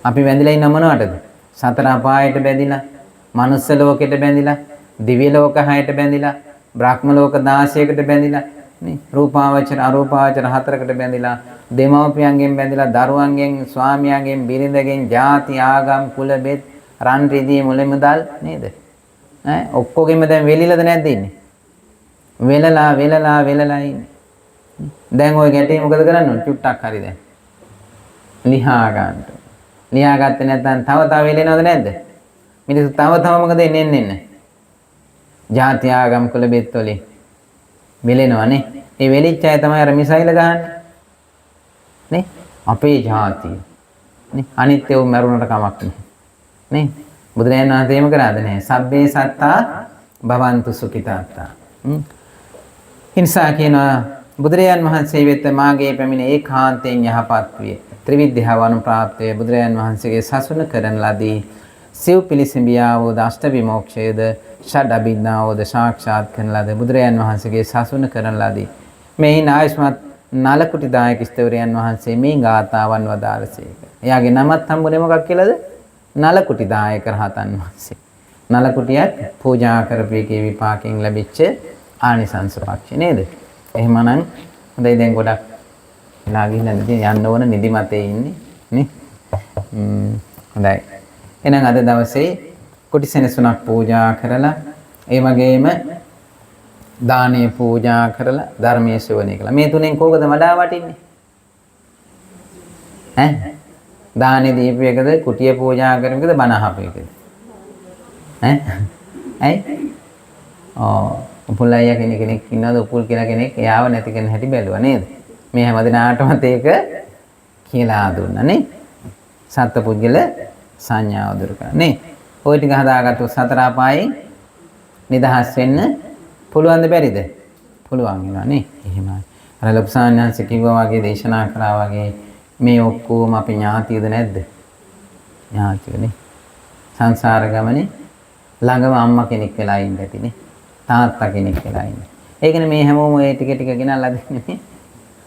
අපි බැඳිලා ඉන්න මොනවටද? සතර අපායට බැඳිලා, මනුස්ස ලෝකෙට බැඳිලා, දිව්‍ය ලෝක 6ට බැඳිලා, බ්‍රහ්ම ලෝක 16කට බැඳිලා, නේ? රූපාවචර අරූපාවචර 4කට බැඳිලා, දෙමව්පියන්ගෙන් බැඳිලා, දරුවන්ගෙන්, ස්වාමියාගෙන්, බිරිඳගෙන්, ಜಾති, ආගම්, කුල, බෙත්, රන් රිදී මුල මුදල් නේද? ඔක්කොගෙම දැන් වෙලිලාද නැද්ද ඉන්නේ? වෙලලා ඉන්නේ. දැන් ওই ගැටේ මොකද කරන්න ඕන? චුට්ටක් හරි දැන්. ලියා ගන්න. ලියා ගත්තේ නැත්නම් තව වෙලෙනවද නැද්ද? මිනිස්සු තව මොකද එන්නේ? ಜಾති ආගම් කුල බෙත් වලින් වෙලෙනවනේ. ඒ වෙලිච්ච අය තමයි අර මිසයිල ගහන්නේ. නේ? අපේ ಜಾතිය. නේ? අනිත් ඒව මරුණට කමක් නැහැ. නේ? බුදුරජාණන් වහන්සේ එහෙම කරාද නැහැ. සබ්බේ සත්තා භවන්තු සුඛිතාත්තා. හිංසා කියන බුදුරජාණන් වහන්සේ වෙත මාගේ පැමිණ ඒකාන්තයෙන් යහපත් වේ. ත්‍රිවිධ්‍යාව අනුප්‍රාප්තය බුදුරජාණන් වහන්සේගේ සසුන කරන ලදී. සිව් පිළිසිඹියාවෝද අෂ්ට විමෝක්ෂයේද ෂඩ අභිඥාවෝද සාක්ෂාත් කරන ලද බුදුරජාණන් වහන්සේගේ සසුන කරන ලදී. මේ නායස්මත් නලකුටි දායක ස්තවරයන් වහන්සේ මේ ගාථාවන් වදාළසේක. එයාගේ නමත් හම්බුනේ මොකක් කියලාද? නලකුටි දායක රහතන් වහන්සේ. නලකුටියක් පූජා කරපේකේ විපාකයෙන් ලැබිච්ච ආනිසංස පක්ෂ නේද? එහෙමනම් හොඳයි දැන් ගොඩක් වෙලා ගිහින් යන්න ඕන නිදිමතේ ඉන්නේ නේ. හොඳයි. එහෙනම් අද දවසේ කුටි සෙනසුනක් පූජා කරලා ඒ වගේම දානේ පූජා කරලා ධර්මයේ ශ්‍රවණය කළා. මේ තුනෙන් කෝකද වඩා වටින්නේ? දානේ දීපු එකද කුටිය පූජා කරන එකද බණ අහපු එකද? ඇයි? උපුල් අයියා කෙනෙක් ඉන්නවද? උපුල් කියලා කෙනෙක් එයාව නැති කෙන හැටි බැලුවා නේද? මේ හැමදිනාටමත් ඒක කියලා දුන්නා නේ. සත්පුද්ගල සංඥාව දුරු කරා නේ. ওই ටික හදාගත්තොත් සතර අපායෙන් නිදහස් වෙන්න පුළුවන්ද බැරිද? පුළුවන් වෙනවා නේ. එහෙමයි. අර ලොකුසාන්‍යංශ කිව්වා වගේ දේශනා කළා වගේ මේ ඔක්කොම අපි ඥාතියද නැද්ද? ඥාතියනේ. සංසාර ගමනේ ළඟම අම්මා කෙනෙක් වෙලා ඉන්න ඇතිනේ. තාත්තා කෙනෙක් වෙලා ඉන්නේ. ඒකනේ මේ හැමෝම ඒ ටික ගෙනල්ලා දෙන්නේ.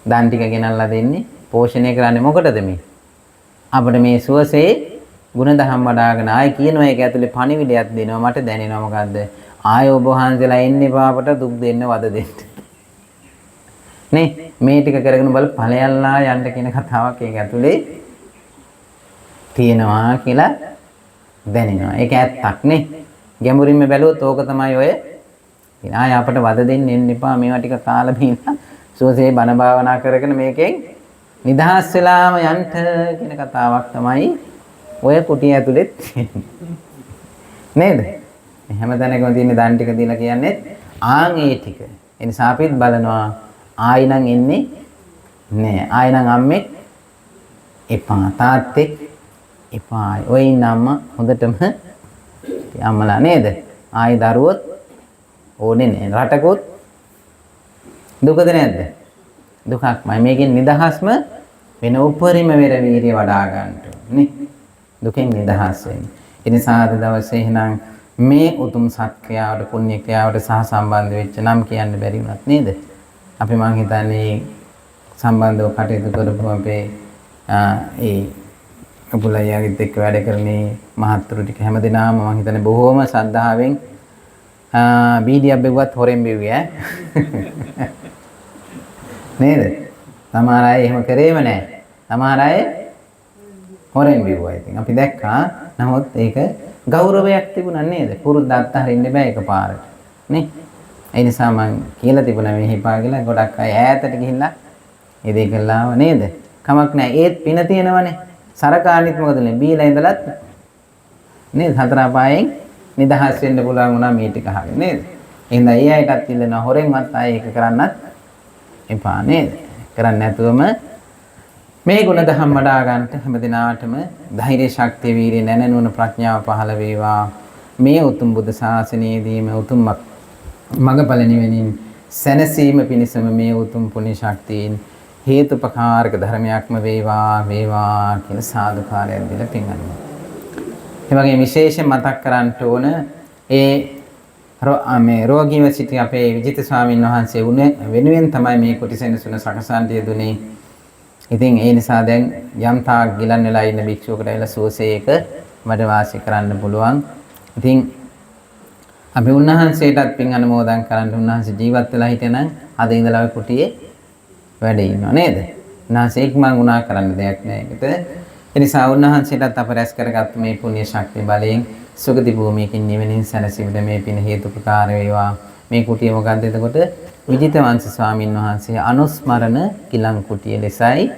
දන් ටික ගෙනල්ලා දෙන්නේ. පෝෂණය කරන්නේ මොකටද මේ? අපිට මේ සුවසේ ගුණධම් වඩ아가න ආයි කියනවා ඒක ඇතුලේ පණිවිඩයක් දෙනවා මට දැනෙනවා මොකද්ද? ආය ඔබ වහන්සේලා එන්නේ පාපට දුක් දෙන්න වද දෙන්න. නේ මේ ටික කරගෙන බල ඵලයල්ලා යන්න කියන කතාවක් ඒක ඇතුලේ තියෙනවා කියලා දැනෙනවා. ඒක ඇත්තක් නේ. ගැඹුරින්ම බැලුවොත් ඕක තමයි ඔය ආය අපට වද දෙන්න එන්න එපා මේවා ටික කාලා බීලා සුවසේ බණ භාවනා කරගෙන මේකෙන් නිදහස් වෙලාම යන්න කියන කතාවක් තමයි ඔය කුටිය ඇතුලෙත් නේද? හැමතැනකම තියෙන දන් ටික දීලා කියන්නේ ආන් ඒ ටික. ඒ නිසා අපිත් බලනවා ආයි නම් එන්නේ නෑ. ආයි නම් අම්මෙක් එපා තාත්තෙක් එපා. ඔය ඉන්න අම්මා හොඳටම අම්මලා නේද? ආයි දරුවොත් ඕනේ නෑ. රටකොත් දුකද නැද්ද? දුකක්මයි. මේකෙන් නිදහස්ම වෙන උපරිම වෙර වීර්ය වඩා ගන්න නේ. දුකෙන් නිදහස් වෙන්න. ඒ නිසා අද දවසේ එහෙනම් මේ උතුම් සත්ක්‍රියාවට පුණ්‍ය ක්‍රියාවට සහ සම්බන්ධ වෙච්ච නම් කියන්න බැරි වුණත් නේද? අපි මං හිතන්නේ සම්බන්ධව කටයුතු කරපු අපේ ඒ අපුලයියාගෙත් එක්ක වැඩ කරන්නේ මහත්තුරු ටික හැමදෙනාම මං හිතන්නේ බොහෝම ශ්‍රද්ධාවෙන් බීඩියක් බෙව්වත් හොරෙන් බෙව්වේ නේද? සමහර අය එහෙම කරේම නැහැ. සමහර අය හොරෙන් බිව්වා. ඉතින් අපි දැක්කා. නමුත් ඒක ගෞරවයක් තිබුණා නේද? පුරුද්ද අත්හරින්න බෑ එකපාරට. නේ? ඒ නිසා මම කියලා තිබුණා මේ හිපා කියලා ගොඩක් අය ඈතට ගිහිල්ලා ඒ දේ කළා නේද? කමක් නැහැ. ඒත් පින තියෙනවනේ. සරකානිත් මොකදනේ බීලා ඉඳලත් නේද? හතර අපායෙන් නිදහස් වෙන්න පුළුවන් වුණා මේ ටික අහගෙන නේද? එහෙනම් ඒ අයටත් ඉල්ලනවා හොරෙන්වත් ආයේ ඒක කරන්නත් එපා නේද? කරන්නේ නැතුවම මේ ගුණ දහම් වඩා ගන්නට හැම දිනාටම ධෛර්ය ශක්තිය වීරිය නැනනුවන ප්‍රඥාව පහළ වේවා. මේ උතුම් බුද්ධ ශාසනයේදීම උතුම් මඟඵල නිවෙනින් සැනසීම පිණිසම මේ උතුම් පුණ්‍ය ශක්තියින් හේතුපකාරක ධර්මයක්ම වේවා කියලා සාදුකාරයක් දීලා පින්වන්නවා. ඒ වගේ විශේෂයෙන් මතක් කරන්න ඕන මේ රෝගීව සිටි අපේ විජිත ස්වාමීන් වහන්සේ වෙනුවෙන් තමයි මේ කුටිසෙනසුන සකසන්න යෙදුනේ. ඉතින් ඒ නිසා දැන් යම් තාක් ගිලන් වෙලා ඉන්න භික්ෂුවකට ඇවිල්ලා සෝසේක වැඩ වාසය කරන්න පුළුවන්. ඉතින් අපි උන්වහන්සේටත් පින් අනුමෝදන් කරන්න උන්වහන්සේ ජීවත් වෙලා හිටියනම් අද ඉඳලා ඔය කුටියේ වැඩ ඉන්නව නේද? උන්වහන්සේ ඉක්මන් වුණා කරන්න දෙයක් නෑ ඒකට. ඒ නිසා උන්වහන්සේටත් අප රැස් කරගත් මේ පුණ්‍ය ශක්තිය බලයෙන් සුගති භූමියකින් නිවෙනින් සැනසීමට මේ පින හේතුපකාර වේවා. මේ කුටිය මොකද්ද එතකොට? විජිත වංශ ස්වාමීන් වහන්සේ අනුස්මරණ කිලං කුටිය ලෙසයි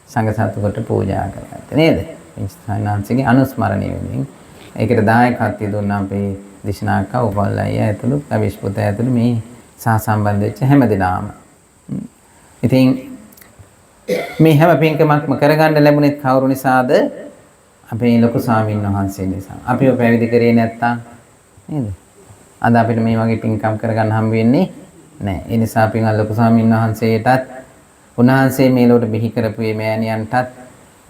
සංඝ සතුකට පූජා කරගත්තේ නේද? විජිත වංශගේ අනුස්මරණය වෙනින් ඒකට දායකත්වය දුන්න අපේ දිශනාක උපල්ලය ඇතුළු අවිෂ්පුත ඇතුළු මේ සහසම්බන්ධ වෙච්ච හැම දිනාම. ඉතින් මේ හැම පින්කමක්ම කරගන්න ලැබුණේ කවුරු නිසාද? අපේ ලොකු ස්වාමීන් වහන්සේ නිසා. අපිව පැවිදි කරේ නැත්තම් නේද? අද අපිට මේ වගේ පින්කම් කරගන්න හම්බ වෙන්නේ නැහැ. ඒ නිසා අපි ලොකු ස්වාමීන් වහන්සේටත් උන්වහන්සේ මේ ලෝට බිහි කරපු මේ මෑණියන්ටත්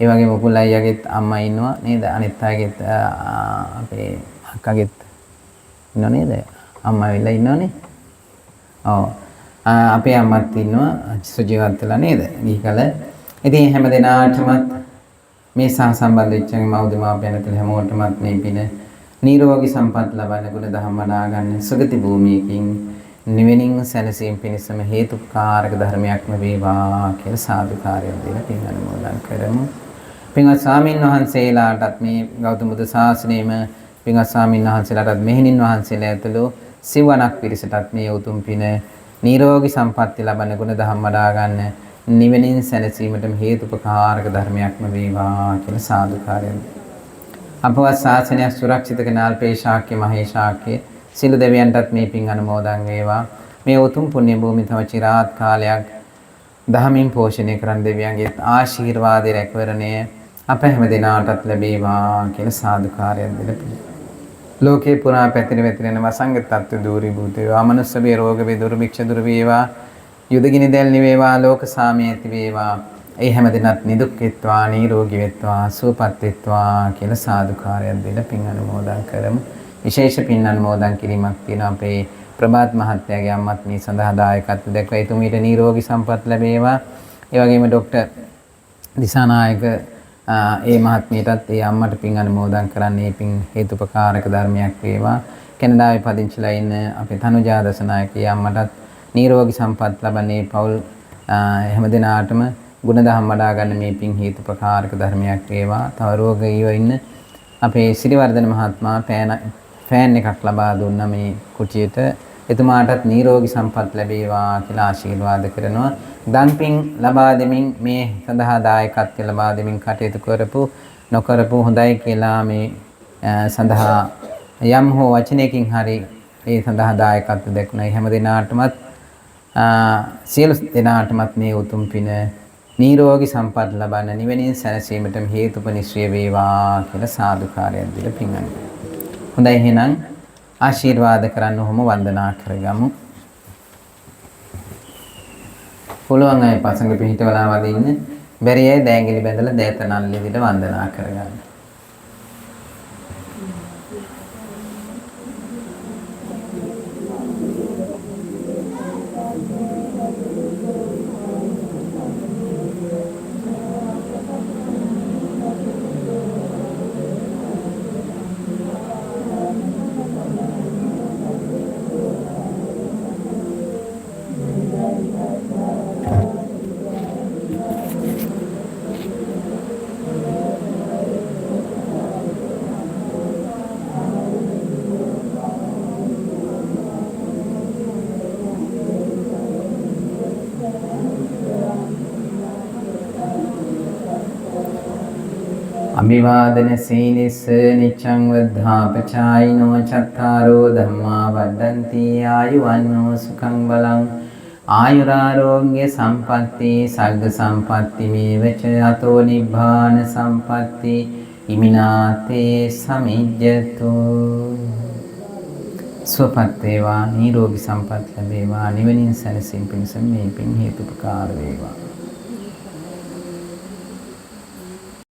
ඒ වගේ මුකුල් අයියාගෙත් අම්මා ඉන්නවා නේද? අනිත් අයගෙත් අපේ අක්කාගෙත් ඉන්නව නේද? අම්මා වෙලා ඉන්නවනේ. ඔව්. අපේ අම්මත් ඉන්නවා සුජීවත් වෙලා නේද? ගිහිකල. ඉතින් හැම දිනාටම මේ සහසම්බන්ධ වෙච්ච මව්දමාපියන් ඇතුළේ හැමෝටමත් මේ පින නිරෝගී සම්පත් ලබන්න ගුණ දහම් වඩා ගන්න සුගති භූමියකින් නිවෙනින් සැනසීම පිණිසම හේතුකාරක ධර්මයක්ම වේවා කියලා සාදුකාරයක් දීලා පින් අනුමෝදන් කරමු. පින්වත් ස්වාමීන් වහන්සේලාටත් මේ ගෞතම බුදු සාසනයේම පින්වත් ස්වාමීන් වහන්සේලාටත් මෙහෙණින් වහන්සේලා ඇතුළු සිවණක් පිරිසටත් මේ උතුම් පින නිරෝගී සම්පත්තිය ලබන ගුණ දහම් වඩා ගන්න නිවෙනින් සැනසීමටම හේතුපකාරක ධර්මයක්ම වේවා කියලා සාදුකාරයක්. අපවත් ශාසනය සුරක්ෂිත කරන අල්පේශාක්‍ය මහේශාක්‍ය සිළු දෙවියන්ටත් මේ පින් අනුමෝදන් වේවා. මේ උතුම් පුණ්‍ය භූමිය තව চিරාත් කාලයක් දහමින් පෝෂණය කරන් දෙවියන්ගේ ආශිර්වාදයේ රැකවරණය අප හැම දිනාටත් ලැබේවා කියලා සාදුකාරයක් දෙන්න. ලෝකේ පුරා පැතිර වැතිරෙන වසංගත තත්ත්ව දූරීභූත වේවා. මනුස්ස වේ රෝග වේ දුර්භික්ෂ දුර වේවා. යුදගිනි දැල් නිවේවා. ලෝක සාමය ඇති වේවා. ඒ හැම දිනත් නිදුක් වෙත්වා නිරෝගී වෙත්වා සුවපත් වෙත්වා කියලා සාදුකාරයක් දෙන්න පින් අනුමෝදන් කරමු. විශේෂ පින් අනුමෝදන් කිරීමක් තියෙනවා අපේ ප්‍රභාත් මහත්තයාගේ අම්මත් මේ සඳහා දායකත්ව දැක්වයි. එතුමීට නිරෝගී සම්පත් ලැබේවා. ඒ වගේම ડોક્ટર දිසානායක ඒ මහත්මියටත් ඒ අම්මට පින් අනුමෝදන් කරන්නේ පින් හේතුපකාරක ධර්මයක් වේවා. කැනඩාවේ පදිංචිලා ඉන්න අපේ තනුජා දසනායකගේ අම්මටත් නිරෝගී සම්පත් ලබන්නේ පවුල් හැම දිනාටම ගුණධම් වඩා ගන්න මේ පින් හේතුපකාරක ධර්මයක් වේවා. තව රෝගීව ඉන්න අපේ සිරිවර්ධන මහත්මයා ෆෑන් එකක් ලබා දුන්නා මේ කුටියට. එතුමාටත් නිරෝගී සම්පත් ලැබේවා කියලා ආශිර්වාද කරනවා. දන්පින් ලබා දෙමින් මේ සඳහා දායකත්වය ලබා දෙමින් කටයුතු කරපු නොකරපු හොඳයි කියලා මේ සඳහා යම් හෝ වචනයකින් හරි ඒ සඳහා දායකත්ව දක්වන හැම දිනාටමත් සියලු දිනාටමත් මේ උතුම් පින නිරෝගී සම්පත් ලබන්න නිවෙනින් සැනසීමටම හේතුපනිශ්‍රය වේවා කියලා සාදුකාරයක් දීලා පින් අනුමෝදන්. හොඳයි එහෙනම් ආශිර්වාද කරන්න ඔහොම වන්දනා කරගමු. පුළුවන් අය පසඟ පිහිටවලා වදින්න. බැරි අය දෑංගිලි බැඳලා දෑතනල් විදිහට වන්දනා කරගන්න. අභිවාදන සීලිස්ස නිච්ඡං වද්ධාපචායිනෝ චත්තාරෝ ධම්මා වඩ්ඩಂತಿ ආයුවන්නෝ සුඛං බලං ආයුරාෝග්‍ය සම්පatti සග්ග සම්පatti මේවච අතෝ නිබ්බාන සම්පatti ඉමිනාතේ සමිජ්ජතු සුවපත් වේවා නිරෝගී සම්පත් ලැබේවා නිවනින් සැනසීම පිණිස මේ පින් හේතුපකාර වේවා